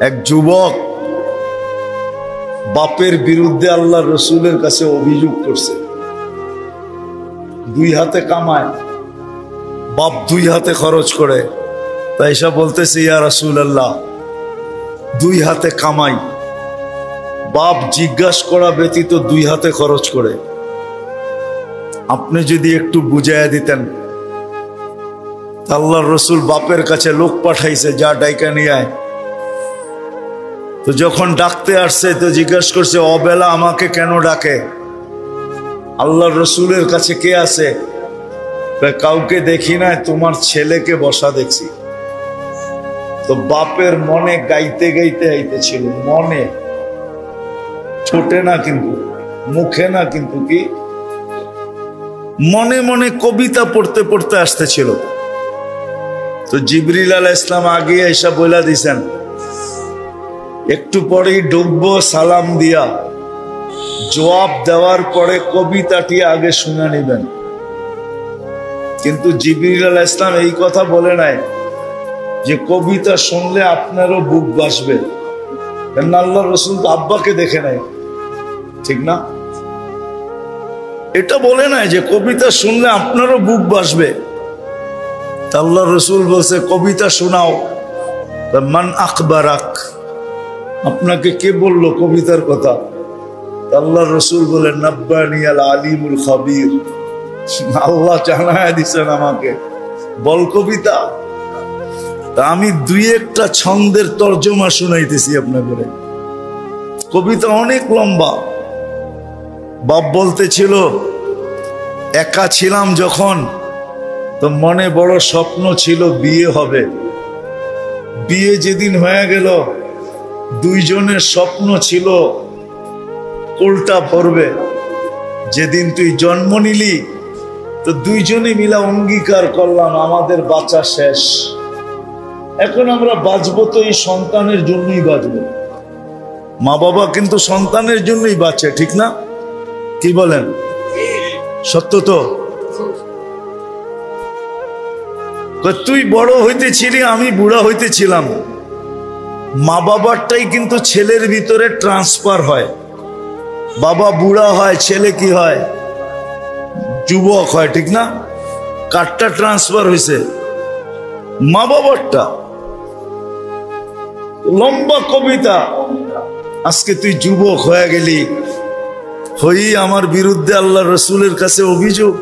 এক যুবক বাপের বিরুদ্ধে আল্লাহ রসুলের কাছে অভিযোগ করছে। দুই হাতে কামায়, বাপ দুই হাতে খরচ করে, তাই এসব বলতেছে, ইয়া রাসূলুল্লাহ, দুই হাতে কামাই, বাপ জিজ্ঞাসা করা ব্যতীত দুই হাতে খরচ করে, আপনি যদি একটু বুঝাইয়া দিতেন। আল্লাহর রসুল বাপের কাছে লোক পাঠাইছে, যা ডাইকা নিয়ে আয়। তো যখন ডাকতে আসছে তো জিজ্ঞাসা করছে, অবেলা আমাকে কেন ডাকে? আল্লাহর রসুলের কাছে কে আছে? কাউকে দেখি না, তোমার ছেলেকে বসা দেখছি। তো বাপের মনে গাইতে গাইতে আইতেছিল, মনে, ঠোঁটে না কিন্তু, মুখে না কিন্তু, কি মনে মনে কবিতা পড়তে পড়তে আসতেছিল। তো জিবরিল আলাইহিস সালাম আগে এসে বইলা দিছেন, একটু পরেই ডুববো, সালাম দিয়া জবাব দেওয়ার পরে কবিতাটি আগে শুনে নিবেন। কিন্তু জিবরিল আলাইহিস সালাম এই কথা বলে নাই যে কবিতা শুনলে আপনারও বুক বাসবে, কেন আল্লাহ রসুল তো আব্বাকে দেখে নাই, ঠিক না? এটা বলে নাই যে কবিতা শুনলে আপনারও বুক বাসবে। আল্লাহ রসুল বলছে, কবিতা শোনাও। মান আখবারাক, আপনাকে কে বললো কবিতার কথা? আল্লাহ রসুল বলেন, নাব্বানি আল আলিমুল খাবির, আল্লাহ জানায় দিছেন আমাকে, বল কবিতা। তা আমি দুই একটা ছন্দের তর্জমা শুনাইতেছি আপনাদের। কবিতা অনেক লম্বা। বাপ বলতেছিল, একা ছিলাম যখন, তো মনে বড় স্বপ্ন ছিল বিয়ে হবে। বিয়ে যেদিন হয়ে গেল, দুইজনের স্বপ্ন ছিল কোলটা ভরবে। যেদিন তুই জন্ম নিলি, তো দুইজনে মিলা অঙ্গীকার করলাম আমাদের বাঁচা শেষ। এখন আমরা বাঁচবো তো এই সন্তানের জন্যই বাঁচবো। মা বাবা কিন্তু সন্তানের জন্যই বাঁচে, ঠিক না? কি বলেন? সত্য তো? তুই বড় হইতেছিলি, আমি বুড়া হইতেছিলাম। মা বাবারটাই কিন্তু ছেলের ভিতরে ট্রান্সফার হয়। বাবা বুড়া হয়, ছেলে কি হয়? যুবক হয়, ঠিক না? কারটা ট্রান্সফার হয়েছে? মা বাবারটা। লম্বা কবিতা। আজকে তুই যুবক হয়ে গেলি, হই আমার বিরুদ্ধে আল্লাহ রসুলের কাছে অভিযোগ।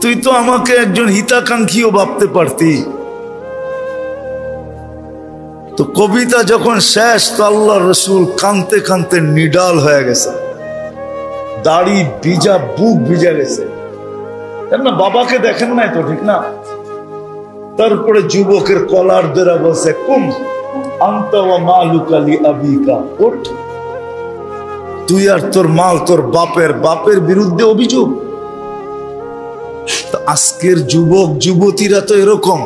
তুই তো আমাকে একজন হিতাকাঙ্ক্ষীও ভাবতে পারতি। তো কবিতা যখন শেষ, তো আল্লাহ রসুল কানতে কানতে নিডাল হয়ে গেছে, দাড়ি ভিজা, বুক ভিজা গেছে। না, বাবাকে দেখেন নাই তো, ঠিক না? তারপরে যুবকের কলার ধরে বলছে, কুম আনতা ওয়া মালুকা লি আবিকা, ওঠ, তুই আর তোর মাল তোর বাপের বিরুদ্ধে অভিযোগ। আজকের যুবক যুবতীরা তো এরকম,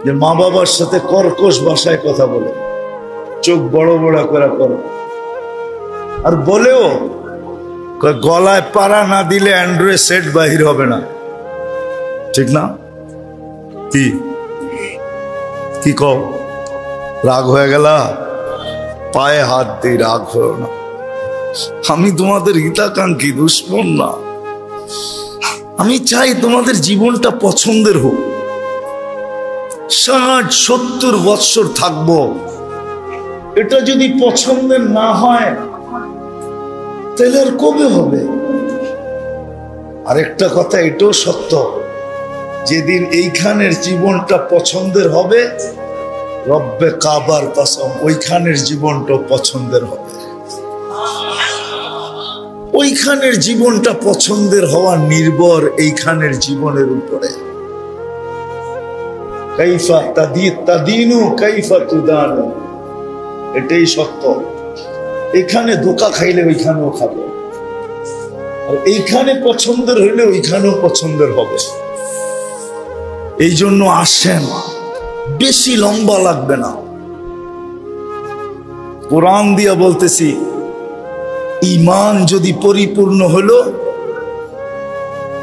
যে মা বাবার সাথে কর্কশ ভাষায় কথা বলে, চোখ বড় বড় করে করে, আর বলেও গলায় পাড়া না দিলে অ্যান্ড্রয়েড সেট বাহির হবে না, ঠিক না? কি কও? রাগ হয়ে গেল? পায়ে হাত দিয়ে রাগ হলো না। আমি তোমাদের হিতাকাঙ্ক্ষী, দুশ্মন না। আমি চাই তোমাদের জীবনটা পছন্দের হোক। 60-70 বৎসর থাকবো, এটা যদি পছন্দের না হয় তাহলে আর কবে হবে? আরেকটা কথা এটাও সত্য, যেদিন এইখানের জীবনটা পছন্দের হবে, রব্বে কাবার কসম, ওইখানের জীবনটা পছন্দের হবে। ওইখানের জীবনটা পছন্দের হওয়া নির্ভর এইখানের জীবনের উপরে। কাইফা তাদিনু কাইফা তুদানু, এটাই সত্য। এখানে ধোঁকা খাইলে ওইখানেও খাবে, আর এইখানে পছন্দের হইলে ওইখানেও পছন্দের হবে। এই জন্য আসেন, বেশি লম্বা লাগবে না। কোরআন দিয়া বলতেছি, ঈমান যদি পরিপূর্ণ হলো,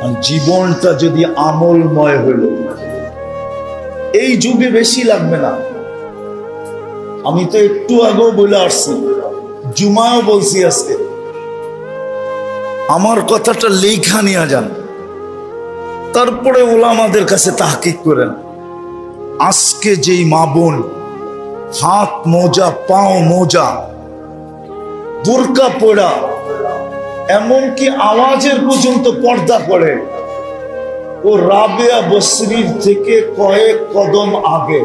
আর জীবনটা যদি আমলময় হলো, এই যুগে বেশি লাগবে না। আমি তো একটু আগেও বলে আসছি, জুমাও বলছি, আজকে আমার কথাটা লেখা নিয়ে যান, তারপরে ওলামাদের কাছে তাহকিক করেন। আজকে যেই মা বোন হাত মোজা, পাও মোজা, বোরকা পড়া, এমনকি আওয়াজের পর্যন্ত পর্দা করে, ও রাবেয়া বসরির থেকে কয়েক কদম আগে।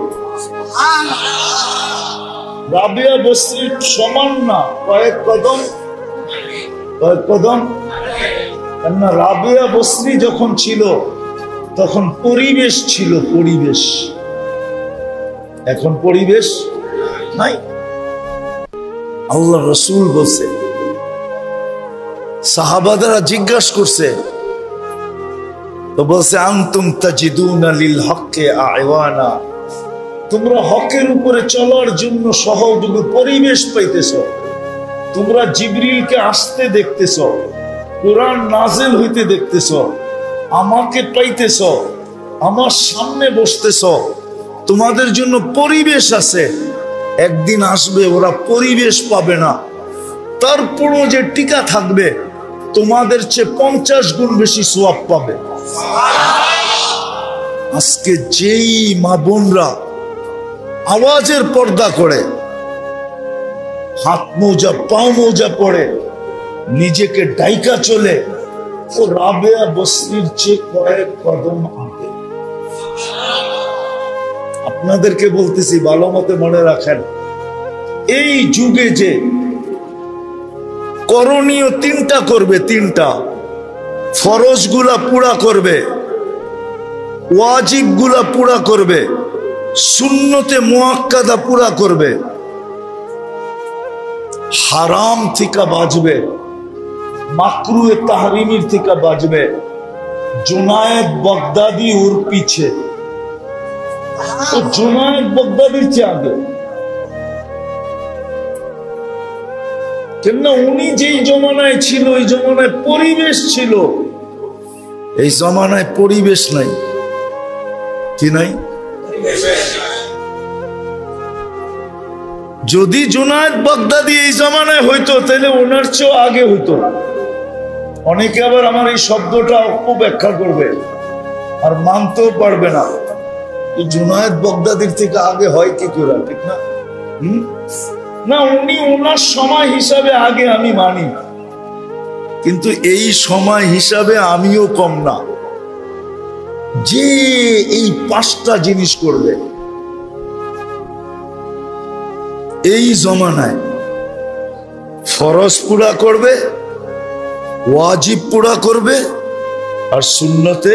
রাবেয়া বসরির সমান না, কয়েক কদম, কয়েক কদম। কেননা রাবেয়া বসরি যখন ছিল তখন পরিবেশ ছিল, পরিবেশ। এখন পরিবেশ নাই। আল্লাহ রসুল বলছে, সাহাবাদারা জিজ্ঞাসা করছে, তো বলছে আনতুম তাজিদুনা লিল হক্কে আয়ওয়ানা, তোমরা হকের উপরে চলার জন্য সহযোগী পরিবেশ পাইতেছ। তোমরা জিবরিলকে আসতে দেখতেছ, কোরআন নাজিল হইতে দেখতেছ, আমাকে পাইতেছ, আমার সামনে বসতেছ, তোমাদের জন্য পরিবেশ আছে। একদিন আসবে ওরা পরিবেশ পাবে না, তারপরও যে টিকা থাকবে তোমাদের চেয়ে 50 গুণ বেশি সওয়াব পাবে। আজকে যেই মা বোনরা আওয়াজের পর্দা করে, হাত মোজা পাও মোজা পড়ে, নিজেকে ডাইকা চলে, ও রাবেয়া বসরির চেয়ে কয়েক কদম আগে। আপনাদেরকে বলতেছি, ভালো মতে মনে রাখেন, এই যুগে যে করণীয় 3টা করবে, 3টা ফরজ গুলা পুরা করবে, ওয়াজিব গুলা পুরা করবে, সুন্নতে মুআক্কাদা পুরা করবে, হারাম থেকে বাঁচবে, মাকরুয়ে তাহরিমির থেকে বাঁচবে। জুনায়েদ বাগদাদি ওর পিছে, তো জুনায়েদ বাগদাদির চেয়ে আগে। কেননা উনি যেই জমানায় ছিল, ওই জমানায় পরিবেশ ছিল, এই জমানায় পরিবেশ নাই। কি নাই? যদি জুনায়েদ বাগদাদি এই জমানায় হইতো, তাহলে ওনার চেয়েও আগে হইতো। অনেকে আবার আমার এই শব্দটা অপব্যাখ্যা করবে আর মানতেও পারবে না। জুনায়েদ বাগদাদির থেকে আগে হয় কি করে? ঠিক না? না, উনি ওনার সময় হিসাবে আগে, আমি মানি, কিন্তু এই সময় হিসাবে আমিও কম না। যে এই 5টা জিনিস করবে এই জমানায়, ফরজ পুরা করবে, ওয়াজিব পুরা করবে, আর সুন্নতে,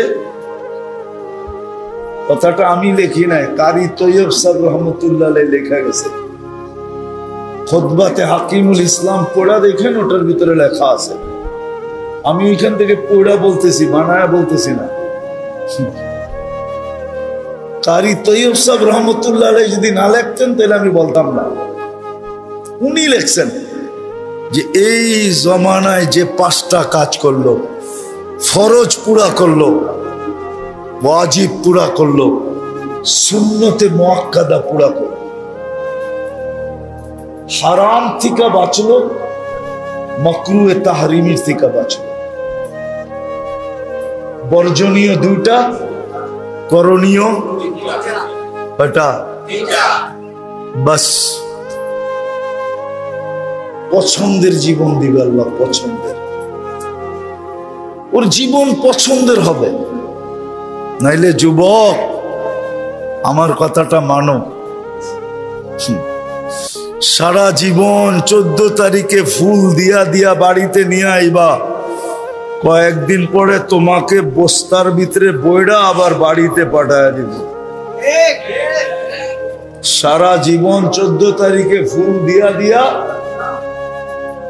কথাটা আমি লিখি নাই, কারি তৈয়ব সাহেব রহমতুল্লাহ আলাইহি লেখা গেছে। খুতবাতে হাকিমুল ইসলাম পড়া দেখেন, ওটার ভিতরে লেখা আছে। আমি ওইখান থেকে পড়া বলতেছি, বানায়া বলতেছি না। কারি তৈয়ব সাহেব রহমতুল্লাহ আলাইহি যদি না লিখতেন তাহলে আমি বলতাম না। উনি লিখছেন যে এই জমানায় যে 5টা কাজ করলো, ফরজ পুরা করলো, ওয়াজিব পুরা করলো, সুন্নতে মুআক্কাদা পুরা করলো, হারাম থেকে বাঁচলো, মাকরুয়ে তাহরিমির থেকে বাঁচলো, বর্জনীয় 2টা, করণীয় কয়টা? বাস। পছন্দের জীবন দিবে আল্লাহ, পছন্দের। ওর জীবন পছন্দের হবে। নাইলে যুবক, আমার কথাটা মানো, সারা জীবন 14 তারিখে ফুল দিয়া দিয়া বাড়িতে নিয়ে আইবা, কয়েকদিন পরে তোমাকে বস্তার ভিতরে বইড়া আবার বাড়িতে পাঠায় দিব। সারা জীবন 14 তারিখে ফুল দিয়া দিয়া,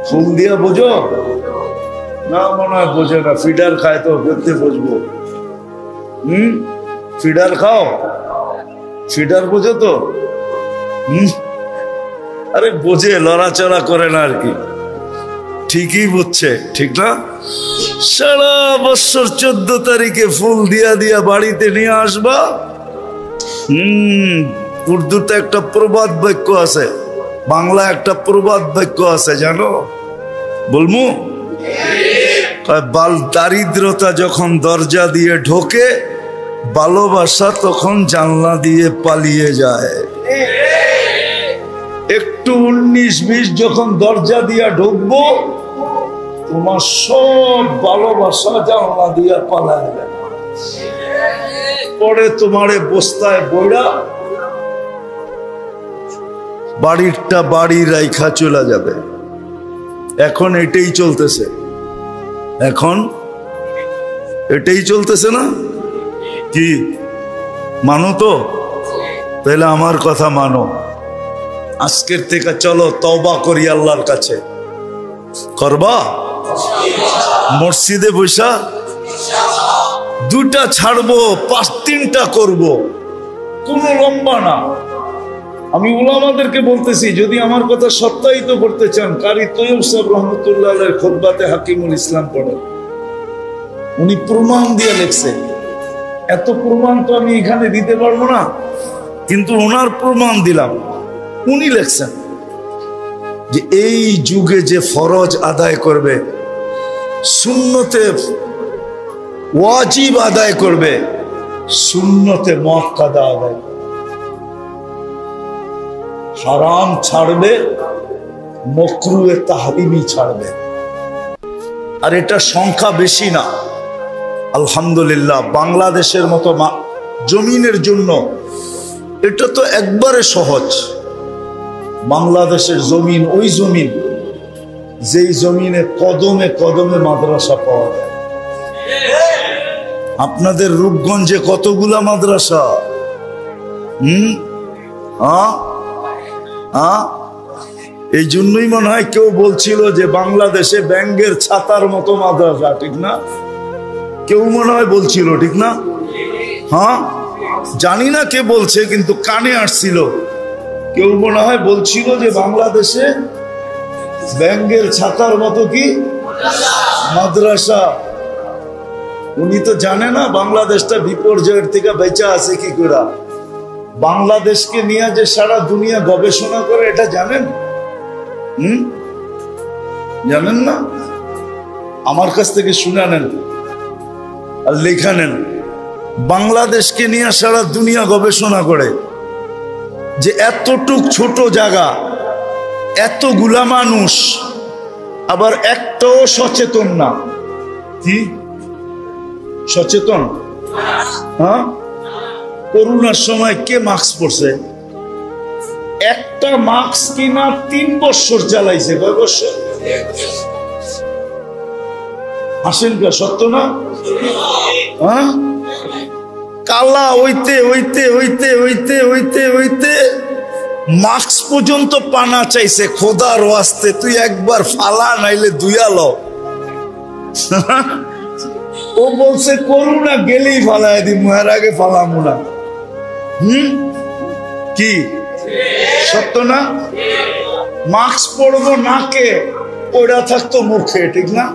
ফুল দিয়া বোঝো না? মনে হয় বোঝে না। ফিডার খায় তো করতে বুঝবো। ফিডার খাও, ফিডার বোঝো তো? আরে বোঝে, লড়াচড়া করে না আর কি, ঠিকই বুঝছে, ঠিক না? সারা বছর 14 তারিখে ফুল দিয়া দিয়া বাড়িতে নিয়ে আসবা, উর্দুতে একটা প্রবাদ বাক্য আছে, বাংলা একটা প্রবাদ বাক্য আছে, জানো? বলমু? দারিদ্রতা যখন দরজা দিয়ে ঢোকে, ভালোবাসা তখন জানলা দিয়ে পালিয়ে যায়। একটু 19-20 যখন দরজা দিয়ে ঢুকবো, তোমার সব ভালোবাসা জানলা দিয়ে পালায় যাবে। পরে তোমারে বস্তায় বইরা বাড়িরটা বাড়ি রাইখা চলে যাবে। এখন এটাই চলতেছে, এখন এটাই চলতেছে না কি? মানো তো? তাহলে আমার কথা মানো। আজকের থেকে চলো তওবা করি আল্লাহর কাছে। করবা? মসজিদে বসা দুটা ছাড়বো, 5-3টা করব, কোনো লম্বা না। আমি উলামাদেরকে বলতেছি, যদি আমার কথা সত্যায়িত করতে চান, কারি তৈয়ব সাহেব রহমতুল্লাহ আলাইহির খুতবাতে হাকিমুল ইসলাম পড়েন, উনি প্রমাণ দিয়ে লেখছে। এত প্রমাণ তো আমি এখানে দিতে পারবো না, কিন্তু ওনার প্রমাণ দিলাম। উনি লেখছেন যে এই যুগে যে ফরজ আদায় করবে, সুন্নতে ওয়াজিব আদায় করবে, সুন্নতে মুআক্কাদা আদায় করবে, হারাম ছাড়বে, মাকরুহে তাহরিমি ছাড়বে। আর এটা সংখ্যা বেশি না, আলহামদুলিল্লাহ। বাংলাদেশের মতো জমিনের জন্য এটা তো একবারে সহজ। বাংলাদেশের জমিন ওই জমিন যেই জমিনে কদমে কদমে মাদ্রাসা পাওয়া যায়। আপনাদের রূপগঞ্জে কতগুলা মাদ্রাসা? এই জন্যই মনে হয় কেউ বলছিল যে বাংলাদেশে ব্যাঙ্গের ছাতার মতো মাদ্রাসা, ঠিক না? কেউ মনে হয় বলছিল, ঠিক না? হ্যাঁ, জানি না কে বলছে, কিন্তু কানে আসছিল। কেউ মনে হয় বলছিল যে বাংলাদেশে ব্যাঙ্গের ছাতার মতো কি মাদ্রাসা। উনি তো জানে না বাংলাদেশটা বিপর্যয়ের থেকে বেঁচে আছে কি করে। বাংলাদেশকে নিয়ে যে সারা দুনিয়া গবেষণা করে, এটা জানেন? জানেন না? আমার কাছ থেকে শুনে নেন আর লেখা নেন। বাংলাদেশকে নিয়ে সারা দুনিয়া গবেষণা করে যে এতটুক ছোট জায়গা, এতগুলা মানুষ, আবার একটাও সচেতন না। কি সচেতন? হ্যাঁ, করোনার সময় কে মাস্ক পরছে? একটা মাস্ক কিনা 3 বছর চালাইছে। কয় বছর? হাসেন কা? সত্য না? হ্যাঁ, কালা হইতে হইতে হইতে হইতে হইতে হইতে মাস্ক পর্যন্ত পানা চাইছে। খোদার ওয়াস্তে তুই একবার ফালা, নাইলে দুইয়ালো। ও বলছে করোনা গেলেই ফালায় দিই, মুহের আগে ফালামু না। কি সত্য না? মাস্ক পরবো নাকে, ওটা থাকতো মুখে, ঠিক না?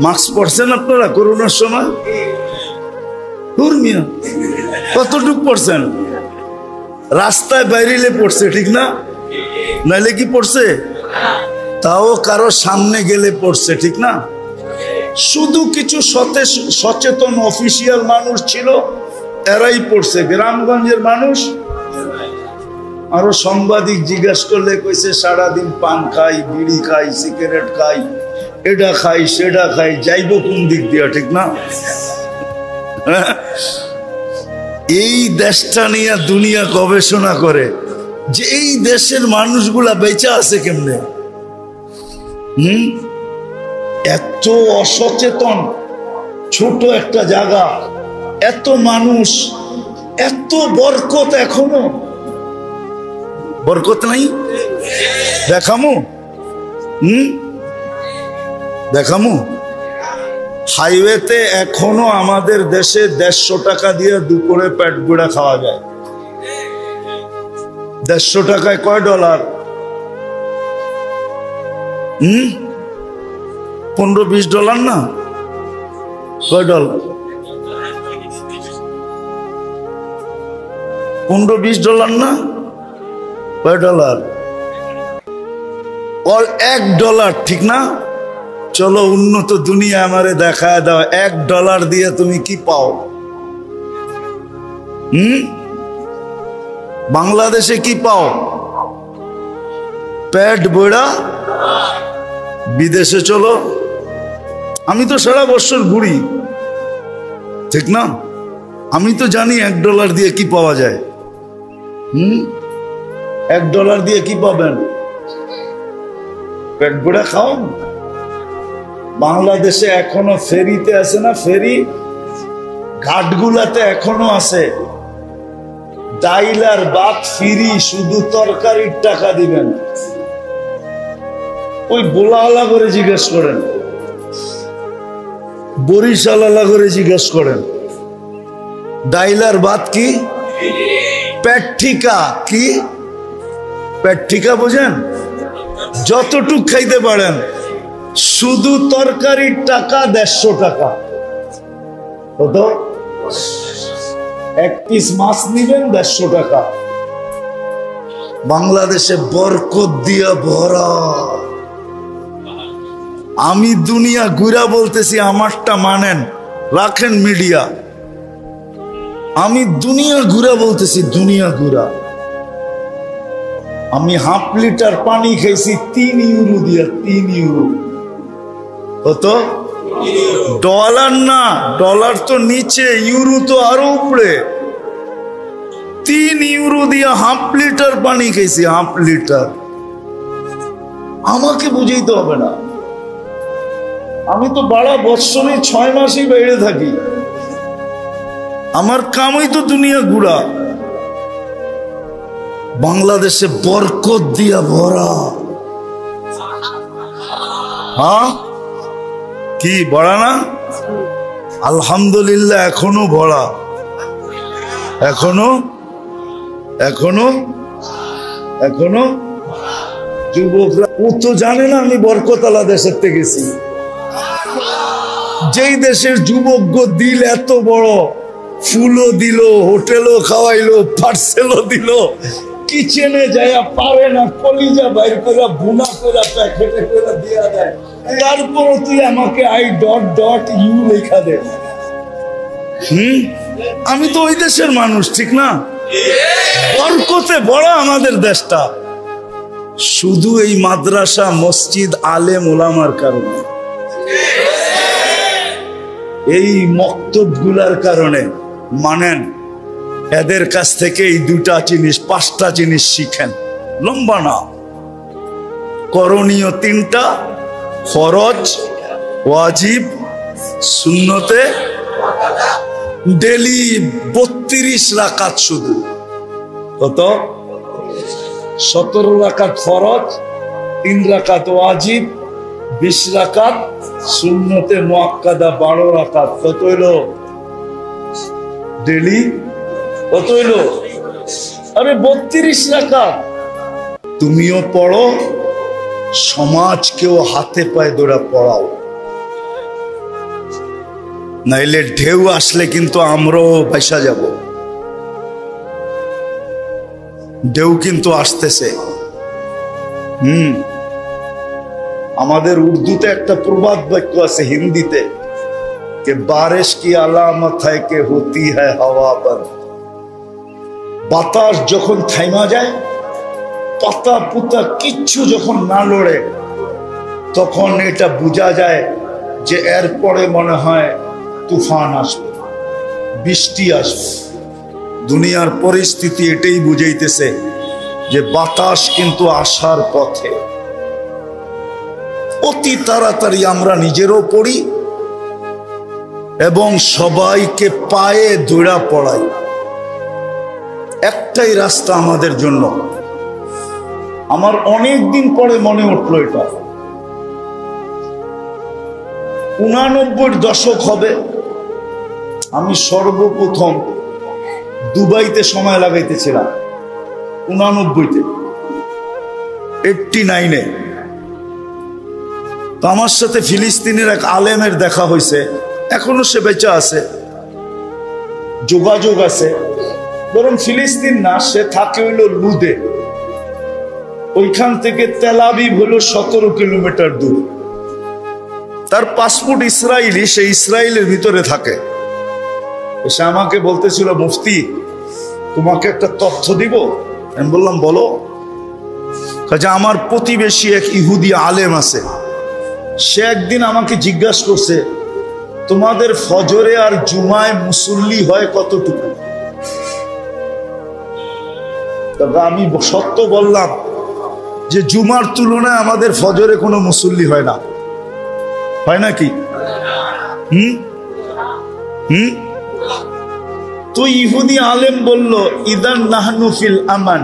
মাস্ক পরছেন আপনারা করোনার সময়? কতটুক পড়ছেন? রাস্তায় বাইরে পড়ছে, ঠিক না? নাইলে কি পড়ছে? তাও কারো সামনে গেলে পড়ছে, ঠিক না? শুধু কিছু সচেতন অফিসিয়াল মানুষ ছিল, এরাই পড়ছে। গ্রামগঞ্জের মানুষ, আরো সাংবাদিক জিজ্ঞাসা করলে কইছে সারাদিন পান খাই, বিড়ি খাই, সিগারেট খাই, এটা খাই সেটা খাই, যাইব কোন দিক দিয়া, ঠিক না? এই দেশটা নিয়ে দুনিয়া গবেষণা করে যে এই দেশের মানুষগুলা বেঁচে আছে কেমনে। এত অসচেতন, ছোট একটা জায়গা, এত মানুষ, এত বরকত, এখনো বরকত নাই। দেখামু দেখামু হাইওয়েতে এখনো আমাদের দেশে 150 টাকা দিয়ে দুপুরে পেট গুড়া খাওয়া যায়। 150 টাকায় কয় ডলার? 15-20 ডলার না? কয় ডলার? $15-20 না? কয় ডলার? $1, ঠিক না? চলো উন্নত দুনিয়া আমারে দেখায় দাও, $1 দিয়ে তুমি কি পাও? বাংলাদেশে কি পাও? পেট বইড়া। বিদেশে চলো, আমি তো সারা বছর ঘুরি, ঠিক না? আমি তো জানি $1 দিয়ে কি পাওয়া যায়। $1 দিয়ে কি পাবেন? পেট ভরে খাও। বাংলাদেশে এখনো ফেরিতে আছে না, ফেরি ঘাটগুলাতে এখনো আছে, ডাইল আর ভাত ফ্রি, শুধু তরকারির টাকা দিবেন। ওই বোলাওয়ালা করে জিজ্ঞেস করেন, বরিশালা করে জিজ্ঞেস করেন, ডাইল আর ভাত কি? পেট ঠিকা কি? পেট ঠিকা বোঝেন? যতটুক খাইতে পারেন, শুধু তরকারির টাকা $150। কত? 1 পিস মাছ নিবেন $150। বাংলাদেশে বরকত দিয়া ভরা। আমি দুনিয়া ঘুরা বলতেছি, আমারটা মানেন, রাখেন মিডিয়া। আমি দুনিয়া ঘুরা বলতেছি, দুনিয়া ঘুরা। আমি ½ লিটার পানি খাইছি €3 দিয়া, €3। কত? ডলার না, ডলার তো নিচে, ইউরো তো আরো উপরে। €3 দিয়া ½ লিটার পানি খাইছি, ½ লিটার। আমাকে বুঝাইতে হবে না, আমি তো বাড়া বৎসরে 6 মাসই বাইরে থাকি। আমার কামই তো দুনিয়া ঘুরা। বাংলাদেশে বরকত দিয়া ভরা। হ্যাঁ, কি ভরা না? আলহামদুলিল্লাহ, এখনো ভরা, এখনো এখনো এখনো যুবকরা। ও তো জানে না আমি বরকতওয়ালা দেশের থেকে গেছি। যেই দেশের যুবক দিল এত বড়, ফুলও দিল, হোটেলও খাওয়াইলো, পার্সেলও দিল, কিচেনে যাইয়া পারে না কলিজা বাইর করে বুনা করে প্যাকেটে করে দিয়া দেয়, তারপর তুই আমাকে ..u লেখা দে। আমি তো ওই দেশের মানুষ, ঠিক না? বরকতে বড় আমাদের দেশটা, শুধু এই মাদ্রাসা, মসজিদ, আলেম ওলামার কারণে, এই মক্তব গুলার কারণে। মানেন, এদের কাছ থেকে এই 2টা জিনিস 5টা জিনিস শিখেন। লম্বা না, করণীয় 3টা, ফরজ, ওয়াজিব, সুন্নতে। ডেলি 32 রাকাত শুধু। কত? 17 রাকাত ফরজ, 3 রাকাত ওয়াজিব, 20 রাকাত সুন্নতে মুআক্কাদা, 12 রাকাত। কত হইলো ডেলি? কত হইলো? আরে 32 রাকাত। তুমিও পড়ো, সমাজকেও হাতে পায়ে ধরে পড়াও, নাইলে ঢেউ আসলে কিন্তু আমরাও ভাইসা যাব। ঢেউ কিন্তু আসতেছে। আমাদের উর্দুতে একটা প্রবাদ বাক্য আছে, হিন্দিতে, কে বারিশ কি আলামত হ্যায় কে হতি হ্যায় হাওয়া বন্দ। বাতাস যখন থাইমা যায়, পাতা পুতা কিচ্ছু যখন না লড়ে, তখন এটা বোঝা যায় যে এরপরে মনে হয় তুফান আসবে, বৃষ্টি আসবে। দুনিয়ার পরিস্থিতি এটাই বুঝাইতেছে যে বাতাস কিন্তু আসার পথে। অতি তাড়াতাড়ি আমরা নিজেরও পড়ি এবং সবাইকে পায়ে ধরে পড়াই। একটাই রাস্তা আমাদের জন্য। আমার অনেক দিন পরে মনে উঠলো, এটা 89 দশক হবে, আমি সর্বপ্রথম দুবাইতে সময় লাগাইতেছিলাম। 89-তে, 89-এ। তো আমার সাথে ফিলিস্তিনের এক আলেমের দেখা হয়েছে, এখনো সে বেঁচে আছে, যোগাযোগ আছে। বরং ফিলিস্তিন না, সে থাকে হইল লুদে। ওইখান থেকে তেল আবিব হলো 17 কিলোমিটার দূর। তার পাসপোর্ট ইসরায়েলি, সে ইসরায়েলের ভিতরে থাকে। সে আমাকে বলতেছিল, মুফতি তোমাকে একটা তথ্য দিব। আমি বললাম বলো। কাজে আমার প্রতিবেশী এক ইহুদি আলেম আছে, সে একদিন আমাকে জিজ্ঞাসা করছে, তোমাদের ফজরে আর জুমায় মুসল্লি হয় কতটুকু? তবে আমি সত্য বললাম যে জুমার তুলনায় আমাদের ফজরে কোনো মুসল্লি হয় না। হয় নাকি? তো ইহুদি আলেম বলল, ইদান নাহনু ফিল আমান,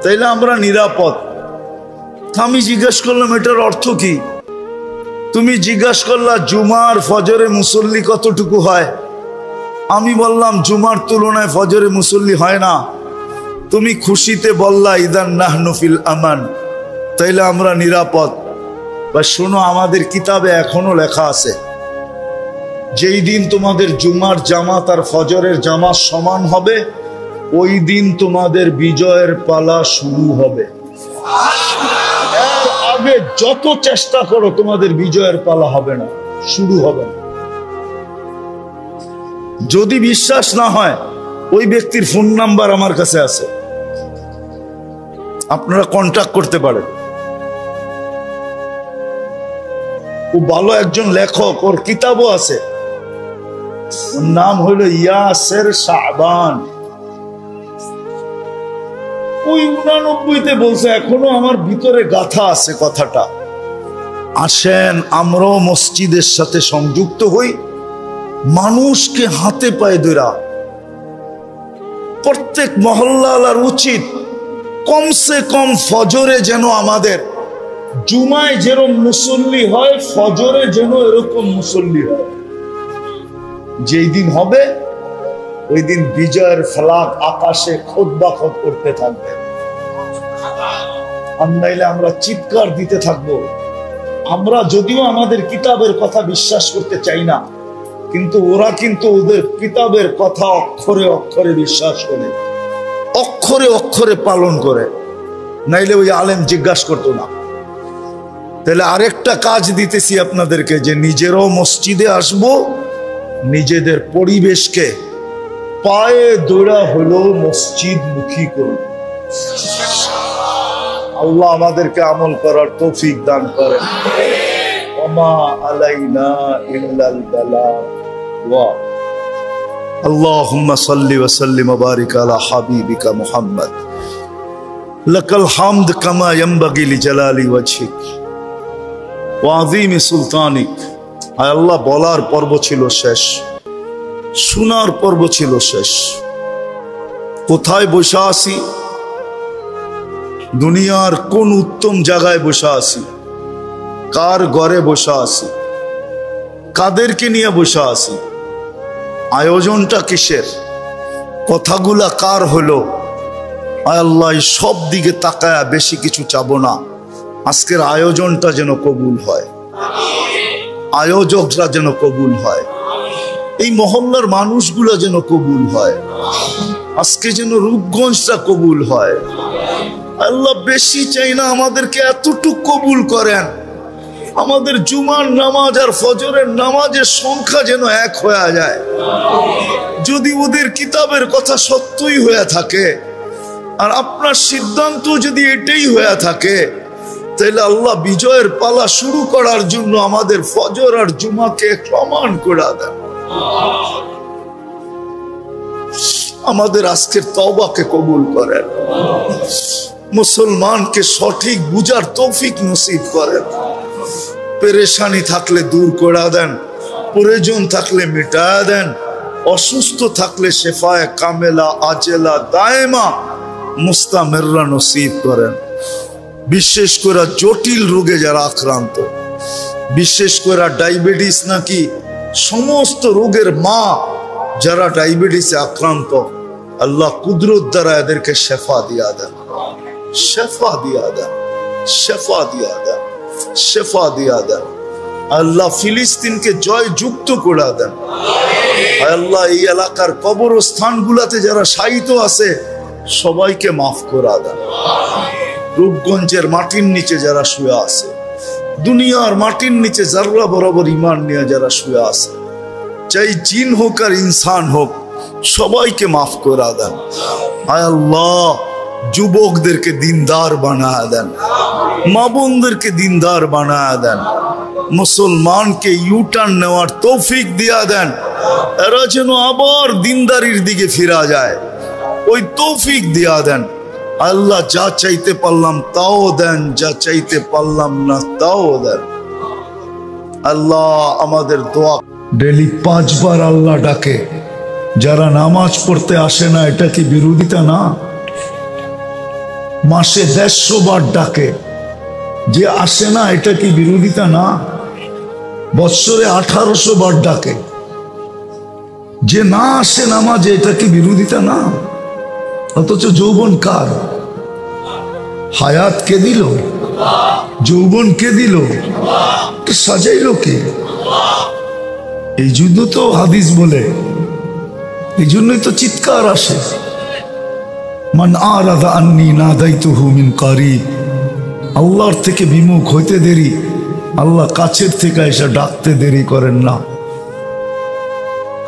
তাইলে আমরা নিরাপদ। আমি জিজ্ঞাসা করলাম এটার অর্থ কি? তুমি জিজ্ঞাসা করলা জুমার ফজরে মুসল্লি কতটুকু হয়, আমি বললাম জুমার তুলনায় ফজরে মুসল্লি হয় না। তুমি খুশিতে বললা ইদান নাহনু ফিল আমান, তাইলে আমরা নিরাপদ। বা শোনো, আমাদের কিতাবে এখনো লেখা আছে, যেই দিন তোমাদের জুমার জামাত আর ফজরের জামাত সমান হবে, ওই দিন তোমাদের বিজয়ের পালা শুরু হবে। এর আগে যত চেষ্টা করো তোমাদের বিজয়ের পালা হবে না, শুরু হবে না। যদি বিশ্বাস না হয়, ওই ব্যক্তির ফোন নাম্বার আমার কাছে আছে, আপনারা কন্টাক্ট করতে পারেন। ও ভালো একজন লেখক, ওর কিতাবও আছে, ওর নাম হইল ইয়াসের শাবান। ওই 89-তে বলছে, এখনো আমার ভিতরে গাথা আছে কথাটা। আসেন আমরাও মসজিদের সাথে সংযুক্ত হই, মানুষকে হাতে পায়ে ধরা প্রত্যেক মহল্লার উচিত কমসে কম ফজরে যেন আমাদের, জুমায় যেরকম মুসল্লি হয়, ফজরে যেন এরকম মুসল্লি হয়। যেই দিন হবে ওই দিন বিজয়ের ফলাক আকাশে খোদবাখোদ করতে থাকবে। নাইলে আমরা চিৎকার দিতে থাকবো। আমরা যদিও আমাদের কিতাবের কথা বিশ্বাস করতে চাই না, কিন্তু ওরা কিন্তু ওদের কিতাবের কথা অক্ষরে অক্ষরে বিশ্বাস করে, অক্ষরে অক্ষরে পালন করে। নাইলে ওই আলেম জিজ্ঞাসা করতো না। তাহলে আরেকটা কাজ দিতেছি আপনাদেরকে, যে নিজেরও মসজিদে আসবো, নিজেদের পরিবেশকে পায়ে দৌড়া হলো মসজিদ মুখী করুন। আল্লাহ আমাদেরকে আমল করার তৌফিক দান করেন। ওমা আলাইনা ইল্লাল বালাগ। আল্লাহুম্মা সাল্লি ওয়া সাল্লিম ওয়া বারিক আলা হাবিবিকা মুহাম্মদ। লাকাল হামদ কামা ইয়ানবাগি লিজালালি ওয়াজহিক ওয়া আযীমি সুলতানিক। আয় আল্লাহ, বলার পর্ব ছিল শেষ, শোনার পর্ব ছিল শেষ। কোথায় বসে আছি? দুনিয়ার কোন উত্তম জায়গায় বসে আছি? কার ঘরে বসে আছি? কাদেরকে নিয়ে বসে আছি? আয়োজনটা কিসের? কথাগুলা কার হলো? আয় আল্লাহ, সব দিকে তাকায়া বেশি কিছু চাবো না। আজকের আয়োজনটা যেন কবুল হয়, আয়োজকরা যেন কবুল হয়, এই মহল্লার মানুষগুলা যেন কবুল হয়, আজকে যেন রূপগঞ্জটা কবুল হয়। আল্লাহ, বেশি চাই না, আমাদেরকে এতটুকু কবুল করেন, আমাদের জুমার নামাজ আর ফজরের নামাজের সংখ্যা যেন এক হয়ে যায়। যদি ওদের কিতাবের কথা সত্যই হয়ে থাকে আর আপনার সিদ্ধান্ত যদি এটাই হয়ে থাকে, তাহলে আল্লাহ বিজয়ের পালা শুরু করার জন্য আমাদের ফজর আর জুমাকে সমান করে দেন। আমাদের আজকের তওবাকে কবুল করেন, মুসলমানকে সঠিক বুঝার তৌফিক নসিব করেন। পেরেশানি থাকলে দূর করে দেন, প্রয়োজন থাকলে মিটায়া দেন, অসুস্থ থাকলে শেফায়ে কামেলা আজেলা দায়েমা মুস্তামেররা নসিব করেন। বিশেষ করে জটিল রোগে যারা আক্রান্ত, বিশেষ করে ডায়াবেটিস নাকি সমস্ত রোগের মা যারা ডায়াবেটিসে আক্রান্ত, আল্লাহ কুদরত দ্বারা এদেরকে শেফা দিয়া দেন, শেফা দিয়া দেন, শেফা দিয়া দেন, শেফা দিয়া দেন। আল্লাহ ফিলিস্তিনকে জয় যুক্ত করে দেন। আল্লাহ এই এলাকার কবরস্থানগুলোতে যারা শায়িত আছে সবাইকে মাফ করে দেন। রূপগঞ্জের মাটির নিচে যারা শুয়ে আছে, দুনিয়ার মাটির নিচে জাররা বরাবর ঈমান নিয়ে যারা শুয়ে আছে, চাই জিন হোক আর ইনসান হোক, সবাইকে মাফ করে দেন। আয় আল্লাহ যুবকদেরকে দিনদার বানায় দেন, মা বোনদেরকে দিনদার বানায় দেন, মুসলমানকে ইউটার্ন নেওয়ার তৌফিক দিয়া দেন, এরা যেন আবার দিনদারির দিকে ফিরা যায়, ওই তৌফিক দিয়া দেন। আল্লাহ যা চাইতে পারলাম তাও দেন, যা চাইতে পারলাম না তাও দেন। আল্লাহ আমাদের দোয়া ডেলি 5 বার আল্লাহ ডাকে, যারা নামাজ পড়তে আসে না এটা কি বিরোধিতা না? মাসে 150 বার ডাকে, যে আসে না এটা কি বিরোধিতা না? বৎসরে 1800 বার ডাকে, যে না আসে নামাজে এটা কি বিরোধিতা না? অথচ যৌবন কার? হায়াত কে দিল? যৌবন কে দিল? সাজাইল কে? এই জন্য তো হাদিস বলে, এই জন্যই তো চিৎকার আসে, মান আরাদা আন্নি নাদাইতুহু মিন কারিব। আল্লাহর থেকে বিমুখ হইতে দেরি, আল্লাহ কাছের থেকে এসে ডাকতে দেরি করেন না।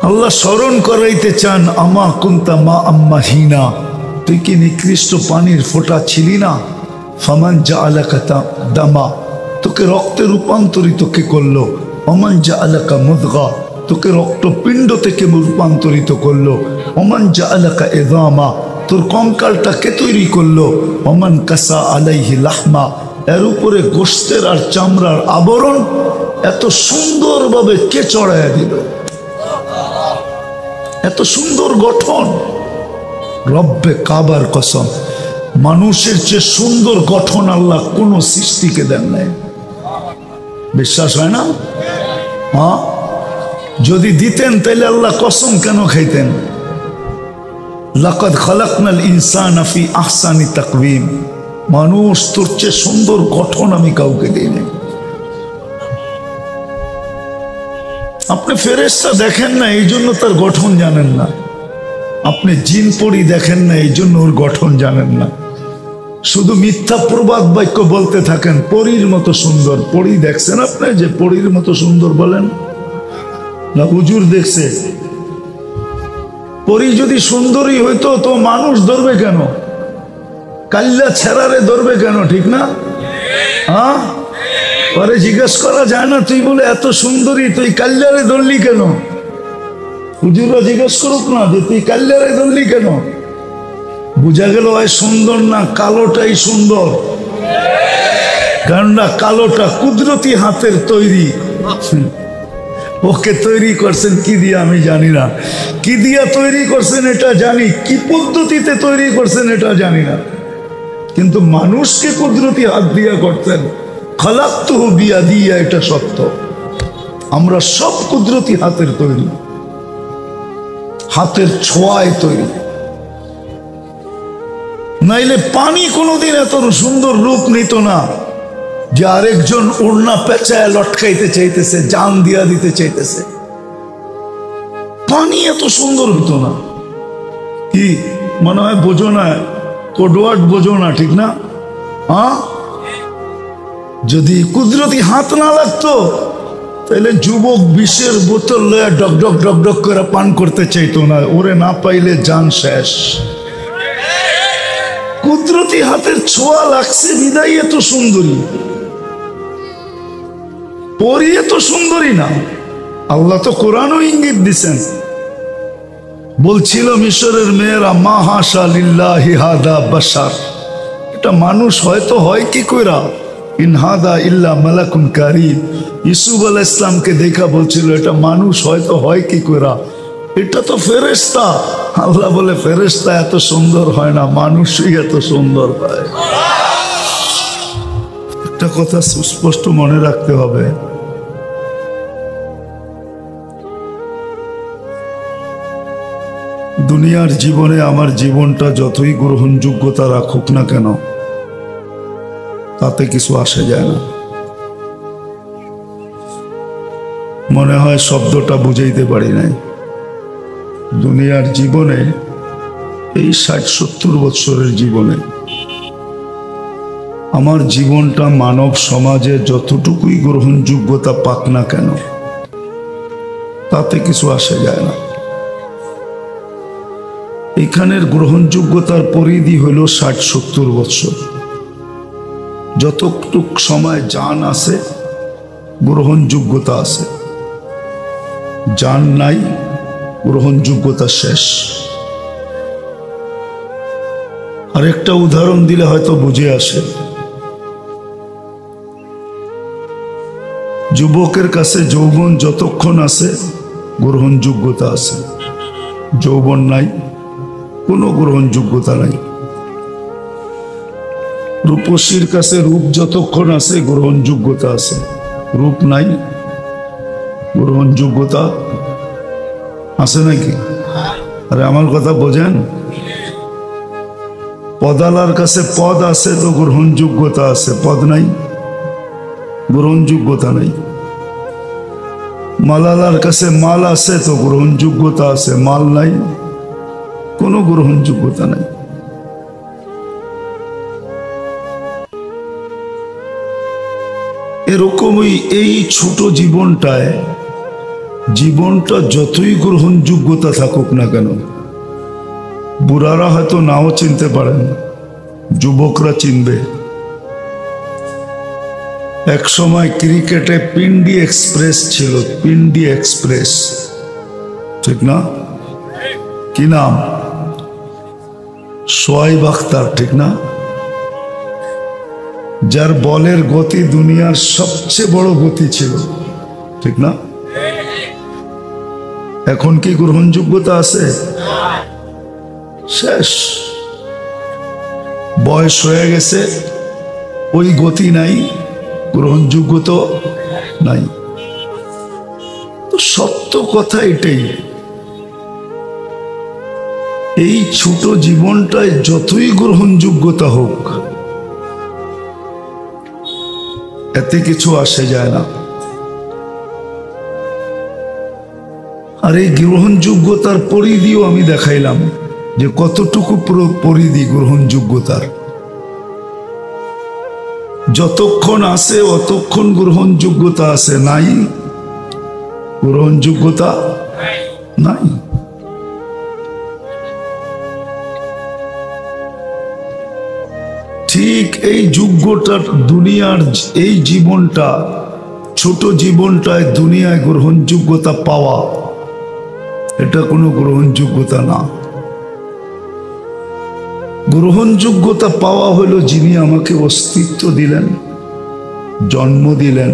আল্লাহ স্মরণ করাইতে চান, আমা কুনতা মা আম্মা হিনা, তুই কি নিকৃষ্ট পানির ফোঁটা ছিলি না? ফামান জাআলাকা দামা, তোকে রক্তে রূপান্তরিত কে করলো? ওমান জাআলাকা মুদগা, তোকে রক্তপিণ্ড থেকে রূপান্তরিত করলো। ওমান জাআলাকা ইযামা, তোর কঙ্কালটা কে তৈরি করলো? ওমান কাসা আলাইহি লাহমা, এর উপরে গোশতের আর চামড়ার আবরণ এত সুন্দরভাবে কে চড়াইয়া দিল? এত সুন্দর গঠন। রব্বে কাবার কসম, মানুষের চেয়ে সুন্দর গঠন আল্লাহ কোন সৃষ্টিকে দেন নাই। বিশ্বাস হয় না? হ্যাঁ, যদি দিতেন তাহলে আল্লাহ কসম কেন খাইতেন? লাকাদ খালাকনাল ইনসানা ফি আহসানি তাকওয়িম, মানুষ তোর চেয়ে সুন্দর গঠন আমি কাউকে দিই নাই। আপনি ফেরেশতা দেখেন না এই জন্য তার গঠন জানেন না, আপনি জিন পরি দেখেন না এই জন্য ওর গঠন জানেন না। শুধু মিথ্যা প্রবাদ বাক্য বলতে থাকেন, পরীর মতো সুন্দর। পরী দেখছেন আপনি যে পরীর মতো সুন্দর বলেন না? হুজুর দেখছে? পরী যদি সুন্দরী হইতো তো মানুষ ধরবে কেন? কাল্লা ছেড়ারে ধরবে কেন? ঠিক না? হ্যাঁ, পরে জিজ্ঞেস করা যায় না, তুই বলে এত সুন্দরী, তুই কাল্লারে ধরলি কেন? হুজুররা জিজ্ঞেস করুক না যে তুই কাল্লারে ধরলি কেন? বুঝা গেল হয় সুন্দর না, কালোটাই সুন্দর। কারণ কালোটা কুদরতি হাতের তৈরি। ওকে তৈরি করছেন কি দিয়া আমি জানি না, কি দিয়া তৈরি করছেন এটা জানি, কি পদ্ধতিতে তৈরি করছেন এটা জানি না, কিন্তু মানুষকে কুদরতি হাত দিয়া করতেন। খালাকতুহু বিয়াদিয়া, এটা সত্য। আমরা সব কুদরতি হাতের তৈরি, হাতের ছোঁয়ায় তৈরি। নাইলে পানি কোনোদিন এত সুন্দর রূপ নিত না যে আরেকজন ওড়না পেঁচায় লটকাইতে চাইতেছে, জান দিয়া দিতে চাইতেছে। পানি এত সুন্দর হতো না। কি মনে হয় বোঝো না? কোডওয়ার্ড বোঝো না, ঠিক না? হ্যাঁ, যদি কুদরতি হাত না লাগতো তাহলে যুবক বিষের বোতল লয়ে ডক ডক ডক ডক করে পান করতে চাইতো না, ওরে না পাইলে জান শেষ। কুদরতি হাতের ছোঁয়া লাগছে বিদায় এত সুন্দরী। পরি এত সুন্দরী না। আল্লাহ তো কোরআনও ইঙ্গিত দিছেন, বলছিল মিশরের মেয়েরা মা হাশা লিল্লাহি হাদা বাশার, এটা মানুষ হয়তো হয় কি কইরা, ইন হাদা ইল্লা মালাকুন কারীম। ইউসুফ আলাইহিস সালামকে দেখা বলছিল এটা মানুষ হয়তো হয় কি কইরা, এটা তো ফেরেশতা। আল্লাহ বলে ফেরেশতা এত সুন্দর হয় না, মানুষই এত সুন্দর হয়। একটা কথা সুস্পষ্ট মনে রাখতে হবে, দুনিয়ার জীবনে আমার জীবনটা যতই গ্রহণযোগ্যতা রাখুক না কেন, তাতে কিছু আসে যায় না। মনে হয় শব্দটা বুঝাইতে পারি নাই। দুনিয়ার জীবনে, এই 60-70 বছরের জীবনে আমার জীবনটা মানব সমাজে যতটুকুই গ্রহণযোগ্যতা পাক না কেন, তাতে কিছু আসে যায় না। এখানের গ্রহণযোগ্যতার পরিধি হলো 60-70 বছর। যতটুক সময় জান আছে গ্রহণযোগ্যতা আছে, জান নাই গ্রহণযোগ্যতা শেষ। আরেকটা উদাহরণ দিলে হয়তো বুঝে আসে। যুবকের কাছে যৌবন যতক্ষণ আছে গ্রহণযোগ্যতা আছে, যৌবন নাই কোনো গ্রহণযোগ্যতা নাই। রূপসীর কাছে রূপ যতক্ষণ আছে গ্রহণযোগ্যতা আছে, রূপ নাই গ্রহণযোগ্যতা আছে নাকি? আরে আমার কথা বোঝেন? পদালার কাছে পদ আছে তো গ্রহণযোগ্যতা আছে, পদ নাই গ্রহণযোগ্যতা নাই। মালালার কাছে মাল আছে তো গ্রহণযোগ্যতা আছে, মাল নাই কোনো গ্রহণযোগ্যতা নাই। এরকমই এই ছোট জীবনটায়, জীবনটা যতই গ্রহণযোগ্যতা থাকুক না কেন, বুড়ারা হয়তো নাও চিনতে পারেন, যুবকরা চিনবে। এক সময় ক্রিকেটে পিন্ডি এক্সপ্রেস ছিল, পিন্ডি এক্সপ্রেস, ঠিক না? কি নাম? শোয়েব আখতার, ঠিক না? যার বলের গতি দুনিয়ার সবচেয়ে বড় গতি ছিল, ঠিক না? এখন কি গ্রহণযোগ্যতা আছে? শেষ, বয়স হয়ে গেছে, ওই গতি নাই, গ্রহণযোগ্যতা নাই। তো সত্য কথা এটাই, এই ছোট জীবনটায় যতই গ্রহণযোগ্যতা হোক এতে কিছু আসে যায় না। আর এই গ্রহণযোগ্যতার পরিধিও আমি দেখাইলাম যে কতটুকু পরিধি গ্রহণযোগ্যতার। যতক্ষণ আছে অতক্ষণ গ্রহণযোগ্যতা আছে, নাই গ্রহণযোগ্যতা নাই। ঠিক এই যোগ্যটা দুনিয়ার, এই জীবনটা, ছোট জীবনটায় দুনিয়ায় গ্রহণযোগ্যতা পাওয়া, এটা কোনো গ্রহণযোগ্যতা না। গ্রহণযোগ্যতা পাওয়া হলো যিনি আমাকে অস্তিত্ব দিলেন, জন্ম দিলেন,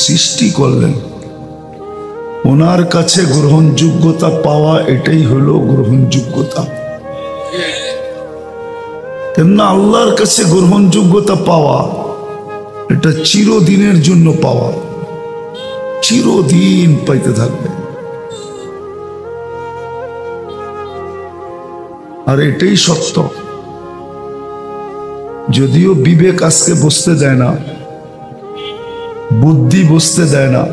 সৃষ্টি করলেন, ওনার কাছে গ্রহণযোগ্যতা পাওয়া, এটাই হলো গ্রহণযোগ্যতা। কেননা আল্লাহর কাছে গ্রহণযোগ্যতা পাওয়া এটা চিরদিনের জন্য পাওয়া, চিরদিন পাইতে থাকবে। আর এটাই সত্য। যদিও বিবেক আজকে বসতে দেয় না, বুদ্ধি বসতে দেয় না,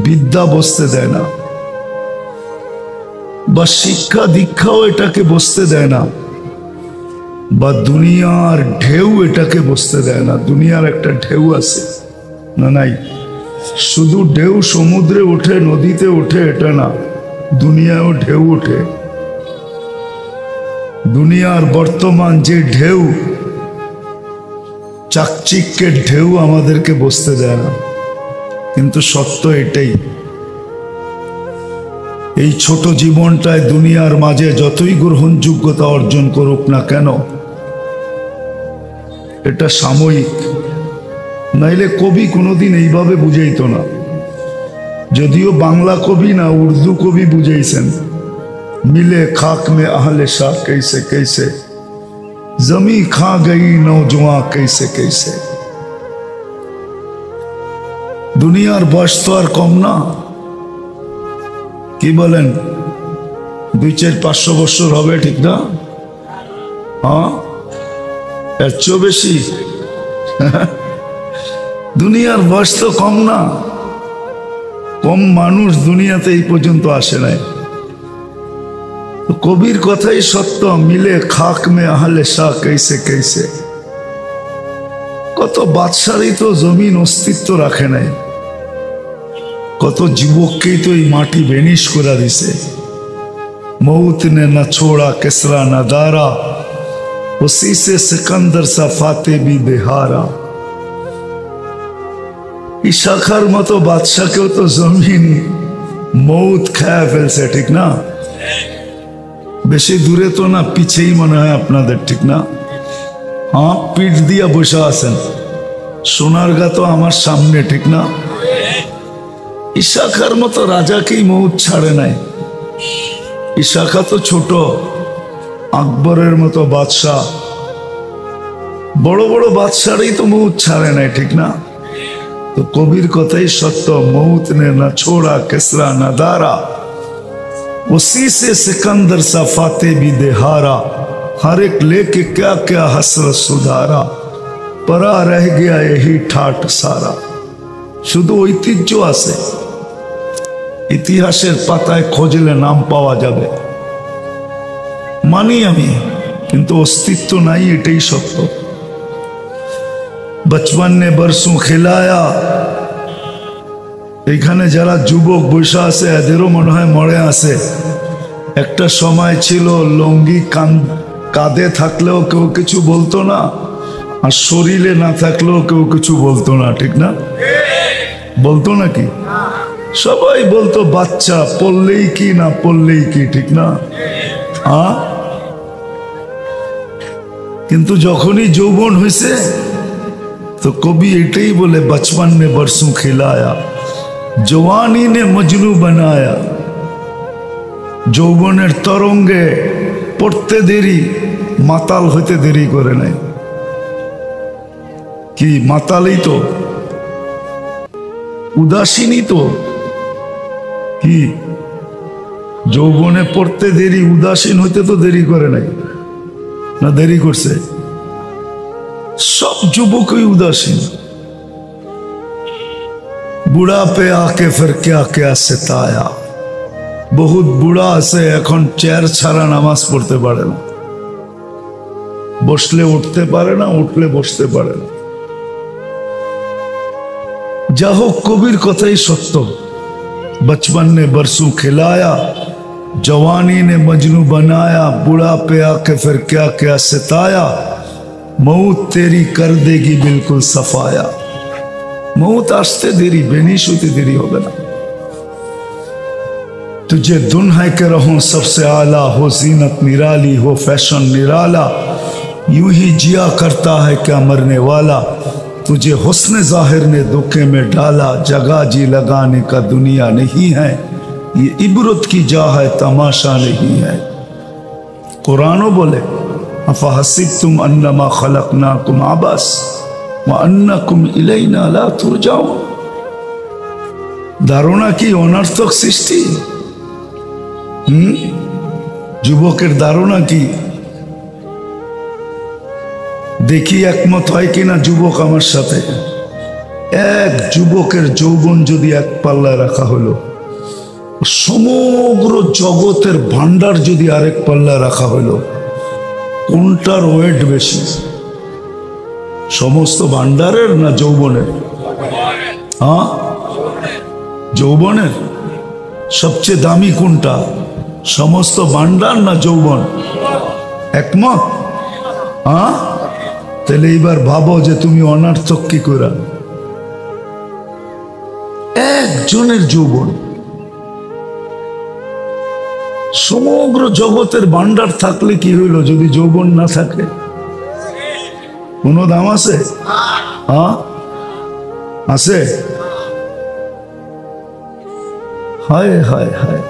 বিদ্যা বসতে দেয় না, বা শিক্ষা দীক্ষাও এটাকে বসতে দেয় না, বা দুনিয়ার ঢেউ এটাকে বসতে দেয় না। দুনিয়ার একটা ঢেউ আছে না? নাই। শুধু ঢেউ সমুদ্রে ওঠে, নদীতে ওঠে এটা না, দুনিয়াও ঢেউ ওঠে। দুনিয়ার বর্তমান যে ঢেউ, চাকচিক্যের ঢেউ আমাদেরকে বসতে দেয় না। কিন্তু সত্য এটাই, এই ছোট জীবনটায় দুনিয়ার মাঝে যতই গ্রহণযোগ্যতা অর্জন করুক না কেন, এটা সাময়িক। নাইলে কবি কোনোদিন এইভাবে বুঝাইতো না। যদিও বাংলা কবি না, উর্দু কবি বুঝাইছেন, মিলে খাক মে আহলে শাহ कैसे कैसे, जमी खा गई नौजवान कैसे कैसे। দুনিয়ার বয়স তো আর কম না, কি বলেন? 200-500 বছর হবে, ঠিক না? হ্যাঁ, এর চেয়েও বেশি। দুনিয়ার বয়স তো কম না, কম মানুষ দুনিয়াতে এই পর্যন্ত আসে নাই। কবির কথাই সত্য, মিলে খাক মে আহলে শাহ कैसे कैसे। কত বাদশারই তো জমিন অস্তিত্ব রাখে নাই, কত যুবককেই তো এই মাটি ভেনিশ করে দিছে। मौत ने न छोड़ा किसरा न दारा, उसी से सिकंदर सा फाते भी बेहारा। শাখার মতো বাদশাকেও তো জমিন মৌত খায়া ফেলছে, ঠিক না? বেশি দূরে তো না, পিছেই মনে হয় আপনাদের, ঠিক না? হ্যাঁ, পিঠ দিয়া বসে আছেন, সোনারগাঁ তো আমার সামনে, ঠিক না? শাখার মতো রাজাকেই মৌত ছাড়ে নাই। শাখা তো ছোট, আকবরের মতো বাদশাহ, বড় বড় বাদশারই তো মৌত ছাড়ে নাই, ঠিক না? तो कबीर কথাই সত্য, मौत ने न छोड़ा किसरा न दारा, उसी से सिकंदर सा फाते भी देहारा। हर एक लेके क्या क्या हसरत सुधारा, परा रह गया यही ठाट सारा। শুধু ঐতিহ্য আছে, ইতিহাসের পাতায় খোঁজলে নাম পাওয়া যাবে, মানি আমি, কিন্তু অস্তিত্ব নাই, এটাই সত্য। बचपन ने बरसों खिलाया, এখানে যারা যুবক বৈশা আছে এদেরও মনে হয় মরে আছে। একটা সময় ছিল লঙ্গি কাঁধে থাকলেও কেউ কিছু বলতো না, আর শরীরে না থাকলেও কেউ কিছু বলতো না, ঠিক না? বলতো নাকি? সবাই বলতো বাচ্চা, পড়লেই কি না পড়লেই কি, ঠিক না? কিন্তু যখনই যৌবন হয়েছে तो कभी एटे ही बोले, बचपन ने बरसों खिलाया, जवानी ने मजनू बनाया। যৌবনের তরঙ্গে পড়তে দেরি, মাতাল হইতে দেরি করে নাই। কি মাতালই তো, উদাসীনই তো। কি যৌবনে পড়তে দেরি, উদাসীন হইতে তো দেরি করে নাই, না দেরি করছে? सब युवकई उदासीन, बुढ़ा पे आके फिर क्या क्या सताया। बहुत बुढ़ा আছে এখন চেয়ার ছাড়া নামাজ পড়তে পারে না, বসলে উঠতে পারে না, উঠলে বসতে পারে না। যা হোক, কবির কথাই সত্য, बचपन ने बरसों खिलाया, जवानी ने मजनू बनाया, बुढ़ा पे आके फिर क्या क्या सताया। मौत तेरी कर देगी बिल्कुल सफाया। मौत आस्ते देरी, बेनिश होती देरी होगा ना। तुझे दुन है के रहूं सबसे आला, हो जीनत निराली, हो फैशन निराला, यूं ही जिया करता है क्या मरने वाला। तुझे हुस्न जाहिर ने धोखे में डाला, जगह जी लगाने का दुनिया नहीं है, ये इबरत की जा है तमाशा नहीं है। कुरानो बोले, अफहसिबतुम अन्नमा खलकनाकुम आबस व अन्नकुम इलैना ला तुरजाउन। ধারণা কি অনর্থক সৃষ্টি? যুবকের ধারণা কি? দেখি একমত হয় কিনা যুবক আমার সাথে। এক যুবকের যৌবন যদি এক পাল্লায় রাখা হলো, সমগ্র জগতের ভান্ডার যদি আরেক পাল্লায় রাখা হলো, কোনটার ওয়েট বেশি? সমস্ত ভান্ডারের না যৌবনের? হ্যাঁ, যৌবনের। সবচেয়ে দামি কোনটা, সমস্ত ভান্ডার না যৌবন? একমত? হ্যাঁ, তাহলে এবার ভাবো যে তুমি অনার্থক কি করে। একজনের যৌবন, সমগ্র জগতের ভান্ডার থাকলে কি হইল, যদি যৌবন না থাকে কোন দাম আছে? আছে? হায় হায় হায়।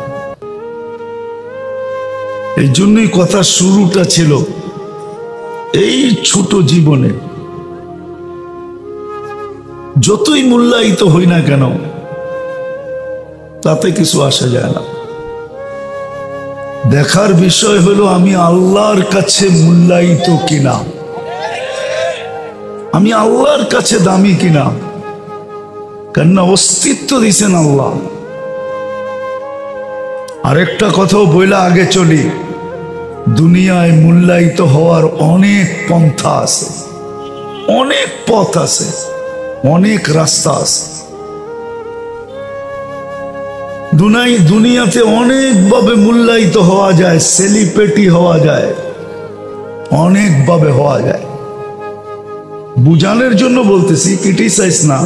এই জন্যই কথা শুরুটা ছিল, এই ছোট জীবনে যতই মূল্যায়িত হই না কেন, তাতে কিছু আসা যায় না। দেখার বিষয় হলো আমি আল্লাহর কাছে মূল্যায়িত কিনা, আমি আল্লাহর কাছে দামি কিনা। কেননা অস্তিত্ব দিয়েছেন আল্লাহ, আরেকটা কথাও বইলা আগে চলি, দুনিয়ায় মূল্যায়িত হওয়ার অনেক পন্থা আছে, অনেক পথ আছে, অনেক রাস্তা আছে। দুনিয়াতে অনেকভাবে মূল্যায়িত হওয়া যায়, সেলিব্রিটি হওয়া যায়, অনেকভাবে হওয়া যায়। বুঝানোর জন্য বলতেছি, ক্রিটিসাইজ না।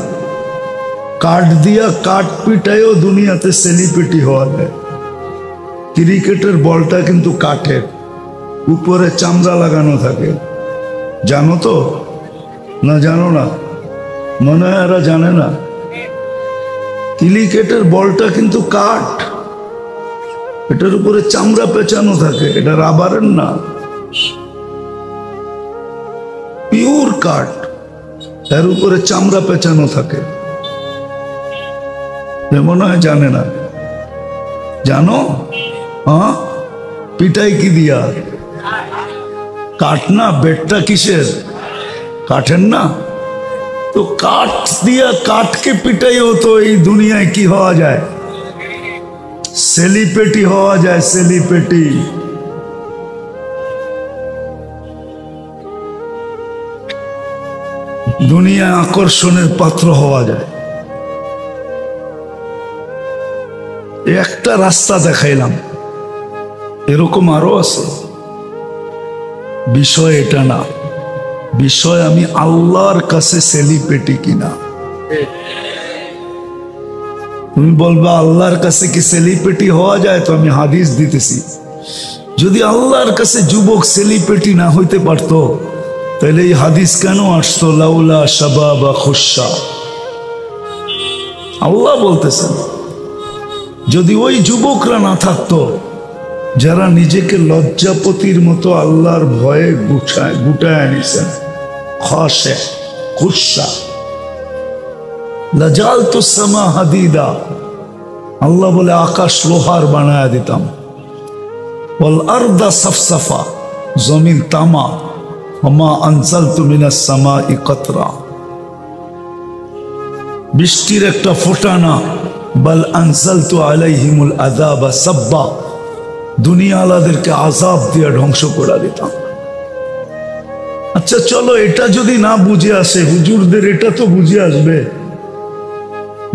কাঠ দিয়া কাঠ পিটায়ও দুনিয়াতে সেলিব্রিটি হওয়া যায়। ক্রিকেটের বলটা কিন্তু কাঠের, উপরে চামড়া লাগানো থাকে, জানো তো? না জানো না? মনে হয় এরা জানে না। ক্রিকেটের বলটা কিন্তু কাঠ, এটার উপরে চামড়া পেঁচানো থাকে, এটা রাবারের না, পিওর কাঠ, এর উপরে চামড়া পেঁচানো থাকে। মনে হয় জানে না? জানো? হ্যাঁ, পিটাই কি দিয়া? কাঠ না? বেটটা কিসের? কাঠের না? তো কাঠ দিয়া কাঠকে পিটাইও তো এই দুনিয়ায় কি হওয়া যায়? সেলিব্রিটি হওয়া যায়, সেলিব্রিটি। দুনিয়ায় আকর্ষণের পাত্র হওয়া যায়। একটা রাস্তা দেখাইলাম, এরকম আরো আছে। বিষয় এটা না, বিষয় আমি আল্লাহর কাছে সেলিব্রিটি কিনা। তুমি বলবা আল্লাহর কাছে কি সেলিব্রিটি হওয়া যায়? তো আমি হাদিস দিতেছি, যদি আল্লাহর কাছে যুবক সেলিব্রিটি না হইতে পারতো তাহলে এই হাদিস কেন আসতো? লাউলা শাবাবা খুশা, আল্লাহ বলতেছেন, যদি ওই যুবকরা না থাকতো যারা নিজেকে লজ্জাপতির মতো আল্লাহর ভয়ে গুটায় আনিছেন, খাশে খুশা, লাজালতু সামা হাদিদা, আল্লাহ বলে আকাশ লোহার বানায়া দিতাম, ওয়াল আরদা সাফসাফা, জমিন তামা, ওমা আনজালতু মিনাস সামাই কতরা, বৃষ্টির একটা ফোঁটা না, বাল আনজালতু আলাইহিমুল আযাবা সাব্বা, দুনিয়া আলাদেরকে আযাব দিয়ে ধ্বংস করে দিতাম। আচ্ছা চলো, এটা যদি না বুঝে আসে, হুজুরদের এটা তো বুঝে আসবে।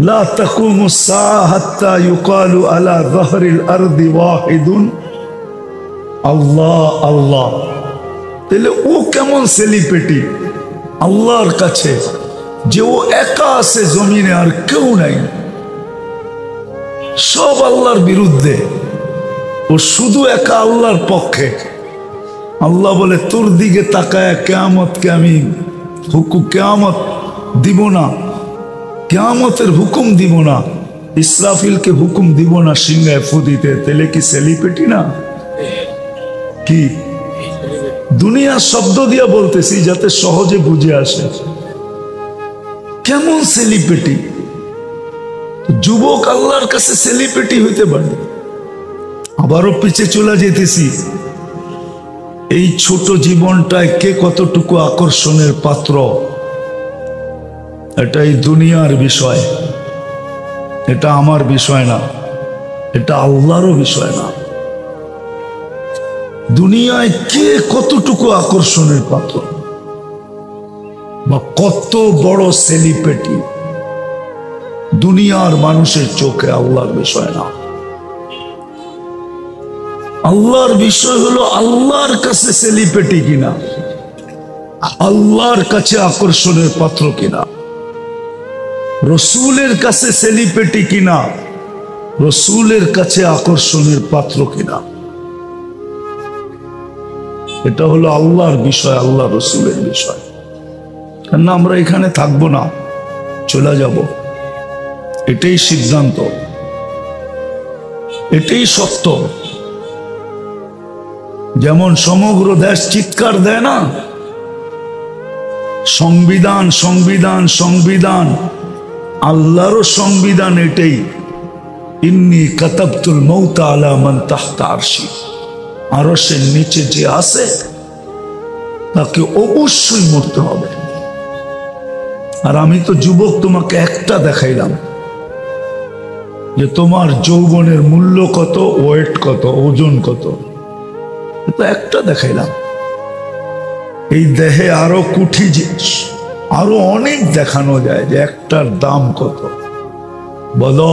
লা তাকুমুস সাআ হাত্তা ইউকালু আলা যাহরিল আরদি ওয়াহিদুন আল্লাহ আল্লাহ। তাহলে ও কেমন সেলিব্রিটি আল্লাহর কাছে, যে ও একা আছে জমিনে, আর কেউ নাই, সব আল্লাহর বিরুদ্ধে, ও শুধু একা আল্লাহর পক্ষে। আল্লাহ বলে তোর দিকে তাকায় কিয়ামতকে আমি কিয়ামত দিব না, কিয়ামতের হুকুম দিব না, ইসরাফিলকে হুকুম দিব না সিংহায় ফু দিতে। তাহলে কি সেলিব্রিটি না? কি দুনিয়ার শব্দ দিয়া বলতেছি যাতে সহজে বুঝে আসে। কেমন সেলিব্রিটি? যুবক আল্লাহর কাছে সেলিব্রিটি হইতে পারে। আবারও পিছে চলে যেতেছি, এই ছোট জীবনটায় কে কতটুকু আকর্ষণের পাত্র, এটাই দুনিয়ার বিষয়, এটা আমার বিষয় না, এটা আল্লাহরও বিষয় না। দুনিয়ায় কে কতটুকু আকর্ষণের পাত্র বা কত বড় সেলিব্রিটি, দুনিয়ার মানুষের চোখে আল্লাহর বিষয় না। আল্লাহর বিষয় হলো আল্লাহর কাছে সেলিব্রিটি কিনা, আল্লাহর কাছে আকর্ষণের পাত্র কিনা, রসুলের কাছে সেলিব্রিটি কিনা, রসুলের কাছে আকর্ষণের পাত্র কিনা। এটা হলো আল্লাহর বিষয়, আল্লাহ রসুলের বিষয়। কেন আমরা এখানে থাকবো না, চলে যাব, এটাই সিদ্ধান্ত, এটাই সত্য। যেমন সমগ্র দেশ চিৎকার দেয় না, সংবিধান সংবিধান সংবিধান, আল্লাহরও সংবিধান এটাই, ইন্নী কাতাবতুল মৌতা আলা মান তাহতা আরশি, আরশের নিচে যে আছে তাকে অবশ্যই মরতে হবে। আর আমি তো যুবক, তোমাকে একটা দেখাইলাম, যে তোমার যৌবনের মূল্য কত, ওয়েট কত, ওজন কত। তো একটা দেখাইলাম। এই দেহে আরো কুঠি জিনিস, আরো অনেক দেখানো যায় যে একটার দাম কত। বলো,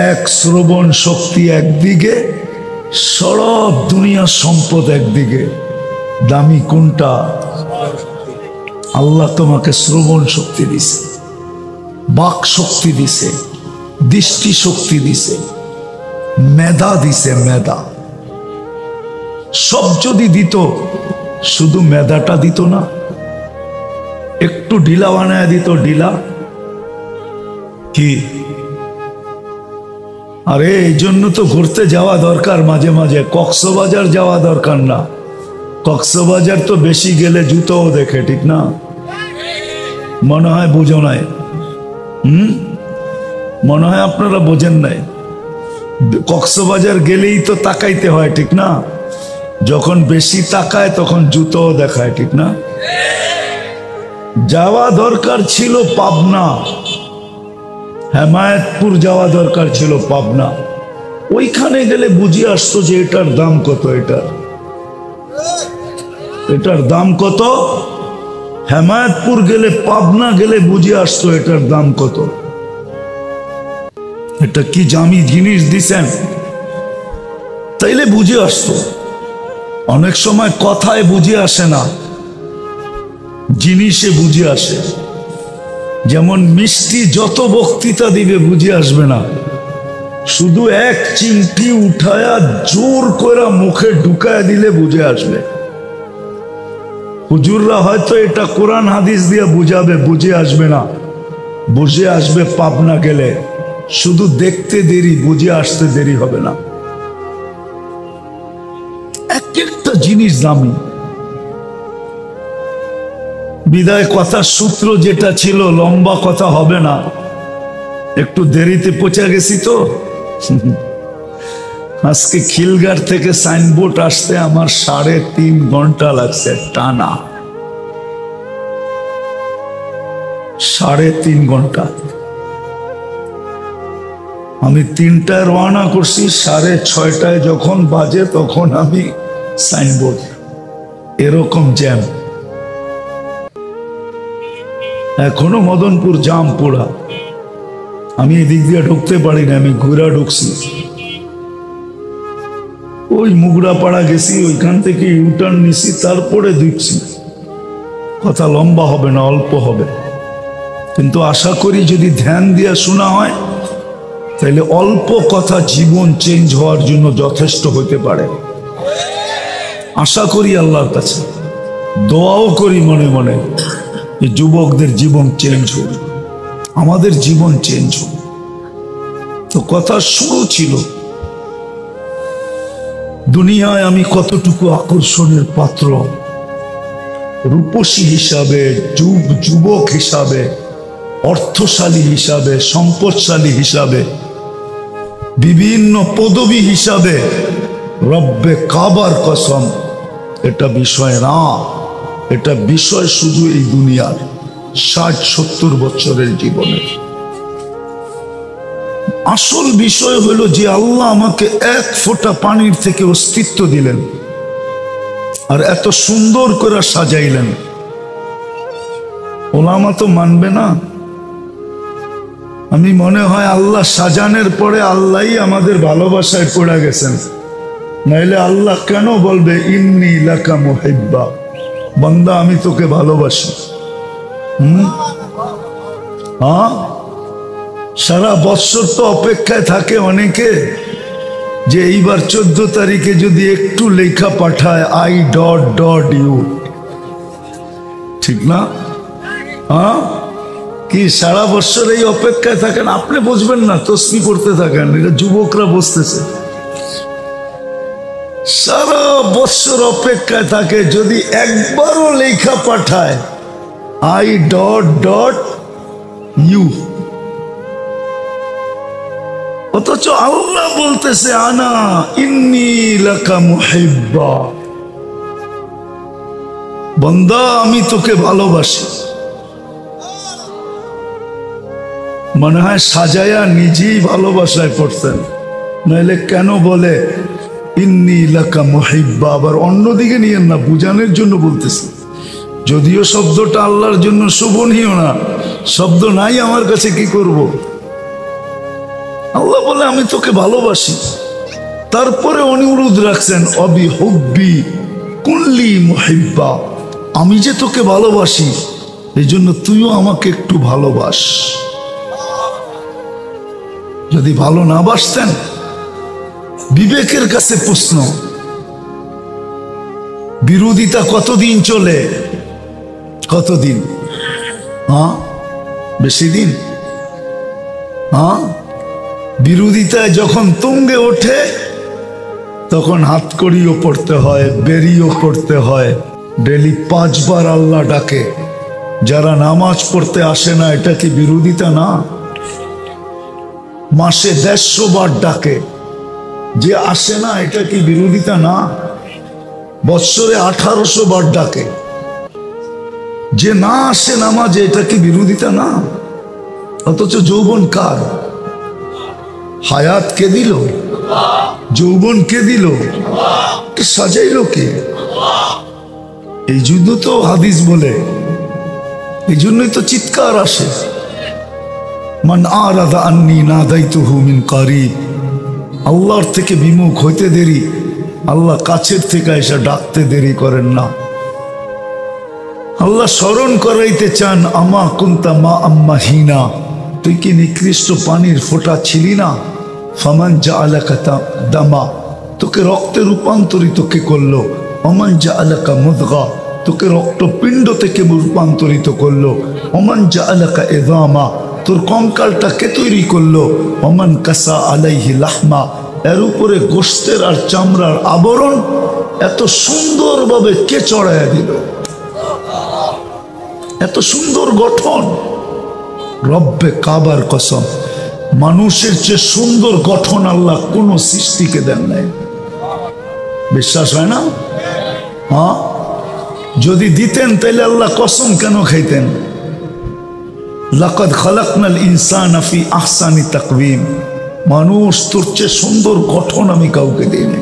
এক শ্রবণ শক্তি একদিকে, সব দুনিয়ার সম্পদ একদিকে, দামি কোনটা? আল্লাহ তোমাকে শ্রবণ শক্তি দিছে, বাক শক্তি দিছে, দৃষ্টি শক্তি দিছে, মেধা দিছে, মেধা। সব যদি দিত, শুধু মেধাটা দিত না, একটু ঢিলা বানায় দিত, ঢিলা কি? আরে এই জন্য তো ঘুরতে যাওয়া দরকার মাঝে মাঝে। কক্সবাজার যাওয়া দরকার না, কক্সবাজার তো বেশি গেলে জুতোও দেখে, ঠিক না? মনে হয় বুঝো নাই। মনে হয় আপনারা বোঝেন নাই। কক্সবাজার গেলেই তো তাকাইতে হয়, ঠিক না? যখন বেশি তাকায় তখন জুতোও দেখায়, ঠিক না? যাওয়া দরকার ছিল পাবনা, হেমায়েতপুর যাওয়া দরকার ছিল, পাবনা। ওইখানে গেলে বুঝে আসতো যে এটার দাম কত, এটার দাম কত। হেমায়েতপুর গেলে, পাবনা গেলে বুঝে আসতো এটার দাম কত। এটা কি দামি জিনিস দিছেন, তাইলে বুঝে আসতো। অনেক সময় কথায় বুঝে আসে না, জিনিসে বুঝে আসে। যেমন মিষ্টি যত বক্তৃতা দিবে বুঝে আসবে না, শুধু এক চিমটি উঠায়া জোর করে মুখে ঢুকায়া দিলে বুঝে আসবে। হুজুররা হয়তো এটা কোরআন হাদিস দিয়ে বুঝাবে, বুঝে আসবে না। বুঝে আসবে পাবনা গেলে, শুধু দেখতে দেরি, বুঝে আসতে দেরি হবে না। এক একটা জিনিস দামি। বিদায় কথার সূত্র যেটা ছিল, লম্বা কথা হবে না, একটু দেরিতে পৌঁছে গেছি তো। আজকে খিলগার থেকে সাইনবোর্ড আসতে আমার 3.5 ঘন্টা লাগছে, টানা 3.5 ঘন্টা। আমি 3টায় রওনা করছি, 6:30 যখন বাজে তখন আমি সাইনবোর্ড। এরকম জ্যাম। এখনো মদনপুর জাম পুরা। আমি এদিক দিয়ে ঢুকতে পারি না, আমি ঘুরা ঢুকছি। ওই মুগড়াপাড়া গেছি, ওইখান থেকে ইউটার্ন নিছি, তারপরে ঢুকছি। কথা লম্বা হবে না, অল্প হবে, কিন্তু আশা করি যদি ধ্যান দিয়ে শোনা হয় তাহলে অল্প কথা জীবন চেঞ্জ হওয়ার জন্য যথেষ্ট হতে পারে। আশা করি আল্লাহর কাছে, দোয়াও করি মনে মনে, যে যুবকদের জীবন চেঞ্জ হোক, আমাদের জীবন চেঞ্জ হোক। তো কথা শুরু ছিল, দুনিয়ায় আমি কতটুকু আকর্ষণের পাত্র, রূপসী হিসাবে, যুবক হিসাবে, অর্থশালী হিসাবে, সম্পদশালী হিসাবে, বিভিন্ন পদবী হিসাবে, রব্বে কাবার কসম, এটা বিষয় না। এটা বিষয় শুধু এই দুনিয়ার 60-70 বছরের জীবনের। আসল বিষয় হলো যে আল্লাহ আমাকে এক ফোঁটা পানির থেকে অস্তিত্ব দিলেন, আর এত সুন্দর করে সাজাইলেন। ওলামা তো মানবে না। আমি মনে হয় আল্লাহ সাজানের পরে আল্লাহই আমাদের ভালোবাসায় পড়ে গেছেন, নাইলে আল্লাহ কেন বলবে ইন্নী লাকা মুহিব্বা, বান্দা আমি তোকে ভালোবাসি। হ্যাঁ, সারা বৎসর তো অপেক্ষায় থাকে অনেকে যে এইবার 14 তারিখে যদি একটু লেখা পাঠায় I.U, ঠিক না? হ্যাঁ, কি সারা বৎসর এই অপেক্ষায় থাকেন? আপনি বুঝবেন না, তসবিহ পড়তে থাকেন, এটা যুবকরা বুঝতেছে। সারা বৎসর অপেক্ষায় থাকে, যদি একবারও লেখা পাঠায় I.U, অথচ আল্লাহ বলতেছে আনা ইন্নী লাকা মুহিব্বা, বান্দা আমি তোকে ভালোবাসি। মনে হয় সাজায়া নিজেই ভালোবাসায় পড়ছেন, নাহলে কেন বলে ইন্নী লাকা মুহিব্বা, আবার অন্যদিকে নিয়েন না, বুঝানোর জন্য বলতেছি। যদিও শব্দটা আল্লাহর জন্য শোভনীয় না, শব্দ নাই আমার কাছে, কি করব? আল্লাহ বলে আমি তোকে ভালোবাসি। তারপরে অনুরোধ রাখছেন অবি হুব্বি কুল্লি মুহিব্বা, আমি যে তোকে ভালোবাসি এই জন্য তুইও আমাকে একটু ভালোবাস। যদি ভালো না বাসতেন, বিবেকের কাছে প্রশ্ন, বিরোধিতা কতদিন চলে? কতদিন? বেশি দিন? বিরোধিতায় যখন তুঙ্গে ওঠে তখন হাতকড়িও পড়তে হয়, বেরিও পড়তে হয়। ডেলি 5 বার আল্লাহ ডাকে। যারা নামাজ পড়তে আসে না, এটা কি বিরোধিতা না? মাসে 150 বার ডাকে, যে আসে না এটা কি বিরোধিতা না? বৎসরে 1800 বার ডাকে, যে না আসে নামাজে এটা কি বিরোধিতা না? অথচ যৌবন কার? হায়াত কে দিল? যৌবন কে দিল? সাজাইল কে? এই জন্য তো হাদিস বলে, এই জন্যই তো চিৎকার আসে, মান আরাদা আন্নি নাদাইতুহু মিন কারিব। আল্লাহর থেকে বিমুখ হইতে দেরি, আল্লাহ কাছের থেকে এসে ডাকতে দেরি করেন না। আল্লাহ স্মরণ করাইতে চান, আমা কুনতা মা আম্মা হিনা, তুই কি নিকৃষ্ট পানির ফোঁটা ছিলি না? ফামান জাআলাকা দামা, তোকে রক্তে রূপান্তরিত কে করলো? ওমান জাআলাকা মুদগা, তোকে রক্তপিণ্ড থেকে রূপান্তরিত করলো। ওমান জাআলাকা ইযামা, তোর কঙ্কালটা কে তৈরি করলো? ওমান কাসা আলাইহি লাহমা, এর উপরে গোশতের আর চামড়ার আবরণ এত সুন্দরভাবে কে চড়াইয়া দিল? এত সুন্দর গঠন। রব্বে কাবার কসম, মানুষের চেয়ে সুন্দর গঠন আল্লাহ কোন সৃষ্টিকে দেন নাই। বিশ্বাস হয় না? যদি দিতেন তাহলে আল্লাহ কসম কেন খাইতেন? লাকাদ খালাকনাল ইনসানা ফি আহসানি তাকওয়িম, মানুষ তোর চেয়ে সুন্দর গঠন আমি কাউকে দিইনি।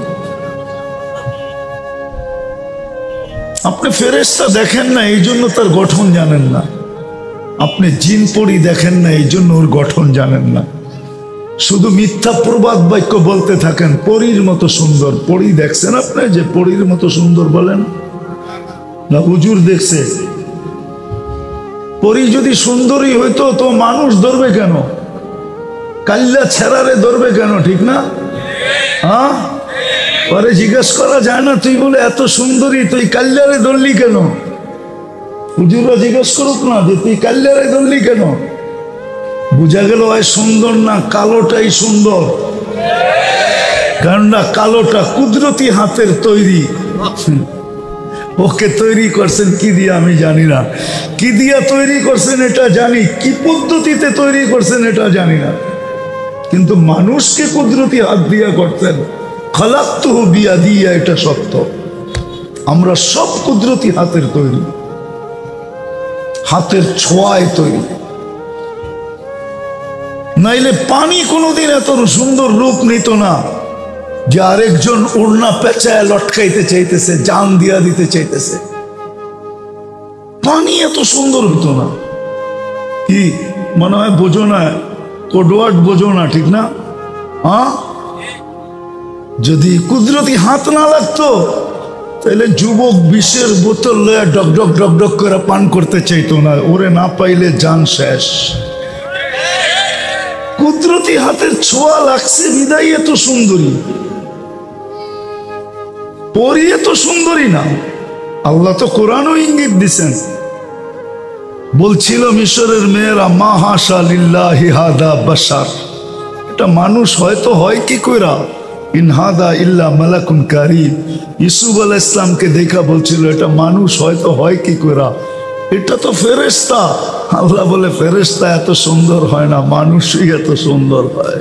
আপনি ফেরেশতা দেখেন না, এই জন্য তার গঠন জানেন না। আপনি জিন পরি দেখেন না, এই জন্য ওর গঠন জানেন না। শুধু মিথ্যা প্রবাদ বাক্য বলতে থাকেন, পরীর মতো সুন্দর। পরী দেখছেন আপনি যে পরীর মতো সুন্দর বলেন না? হুজুর দেখছে? পরী যদি সুন্দরী হইতো তো মানুষ ধরবে কেন? কাল্লা ছেড়ারে ধরবে কেন? ঠিক না? পরে জিজ্ঞেস করা যায় না, তুই বলে এত সুন্দরী, তুই কাল্লারে ধরলি কেন? হুজুররা জিজ্ঞেস করুক না যে তুই কাল্লারে ধরলি কেন? বুঝা গেল হয় সুন্দর না, কালোটাই সুন্দর। কারণ কালোটা কুদরতি হাতের তৈরি। ওকে তৈরি করছেন কি দিয়া আমি জানি না, কি দিয়া তৈরি করছেন এটা জানি, কি পদ্ধতিতে তৈরি করছেন এটা জানি না, কিন্তু মানুষকে কুদরতি হাত দিয়া করতেন। খালাকতুহু বিয়াদিয়া, এটা সত্য। আমরা সব কুদরতি হাতের তৈরি, হাতের ছোঁয়ায় তৈরি। নাইলে পানি কোনোদিন এত সুন্দর রূপ নিত না যে আরেকজন ওড়না পেঁচায় লটকাইতে চাইতেছে, জান দিয়া দিতে চাইতেছে। পানি এত সুন্দর হতো না। কি মনে হয় বোঝো না? কোডওয়ার্ড বোঝো না, ঠিক না? যদি কুদরতি হাত না লাগতো তাহলে যুবক বিষের বোতল লয়ে ডক ডক ডক ডক করে পান করতে চাইতো না, ওরে না পাইলে জান শেষ। কুদরতি হাতের ছোঁয়া লাগছে বিদায় এত সুন্দরী। পরি এত সুন্দরী না। আল্লাহ তো কোরআনও ইঙ্গিত দিছেন, বলছিল মিশরের মেয়েরা মা হাশা লিল্লাহি হাদা বাশার, এটা মানুষ হয়তো হয় কি কইরা, ইন হাদা ইল্লা মালাকুন কারীম। ইউসুফ আলাইহিস সালামকে দেখা বলছিল এটা মানুষ হয়তো হয় কি কইরা, এটা তো ফেরেশতা। আল্লাহ বলে ফেরেশতা এত সুন্দর হয় না, মানুষই এত সুন্দর হয়।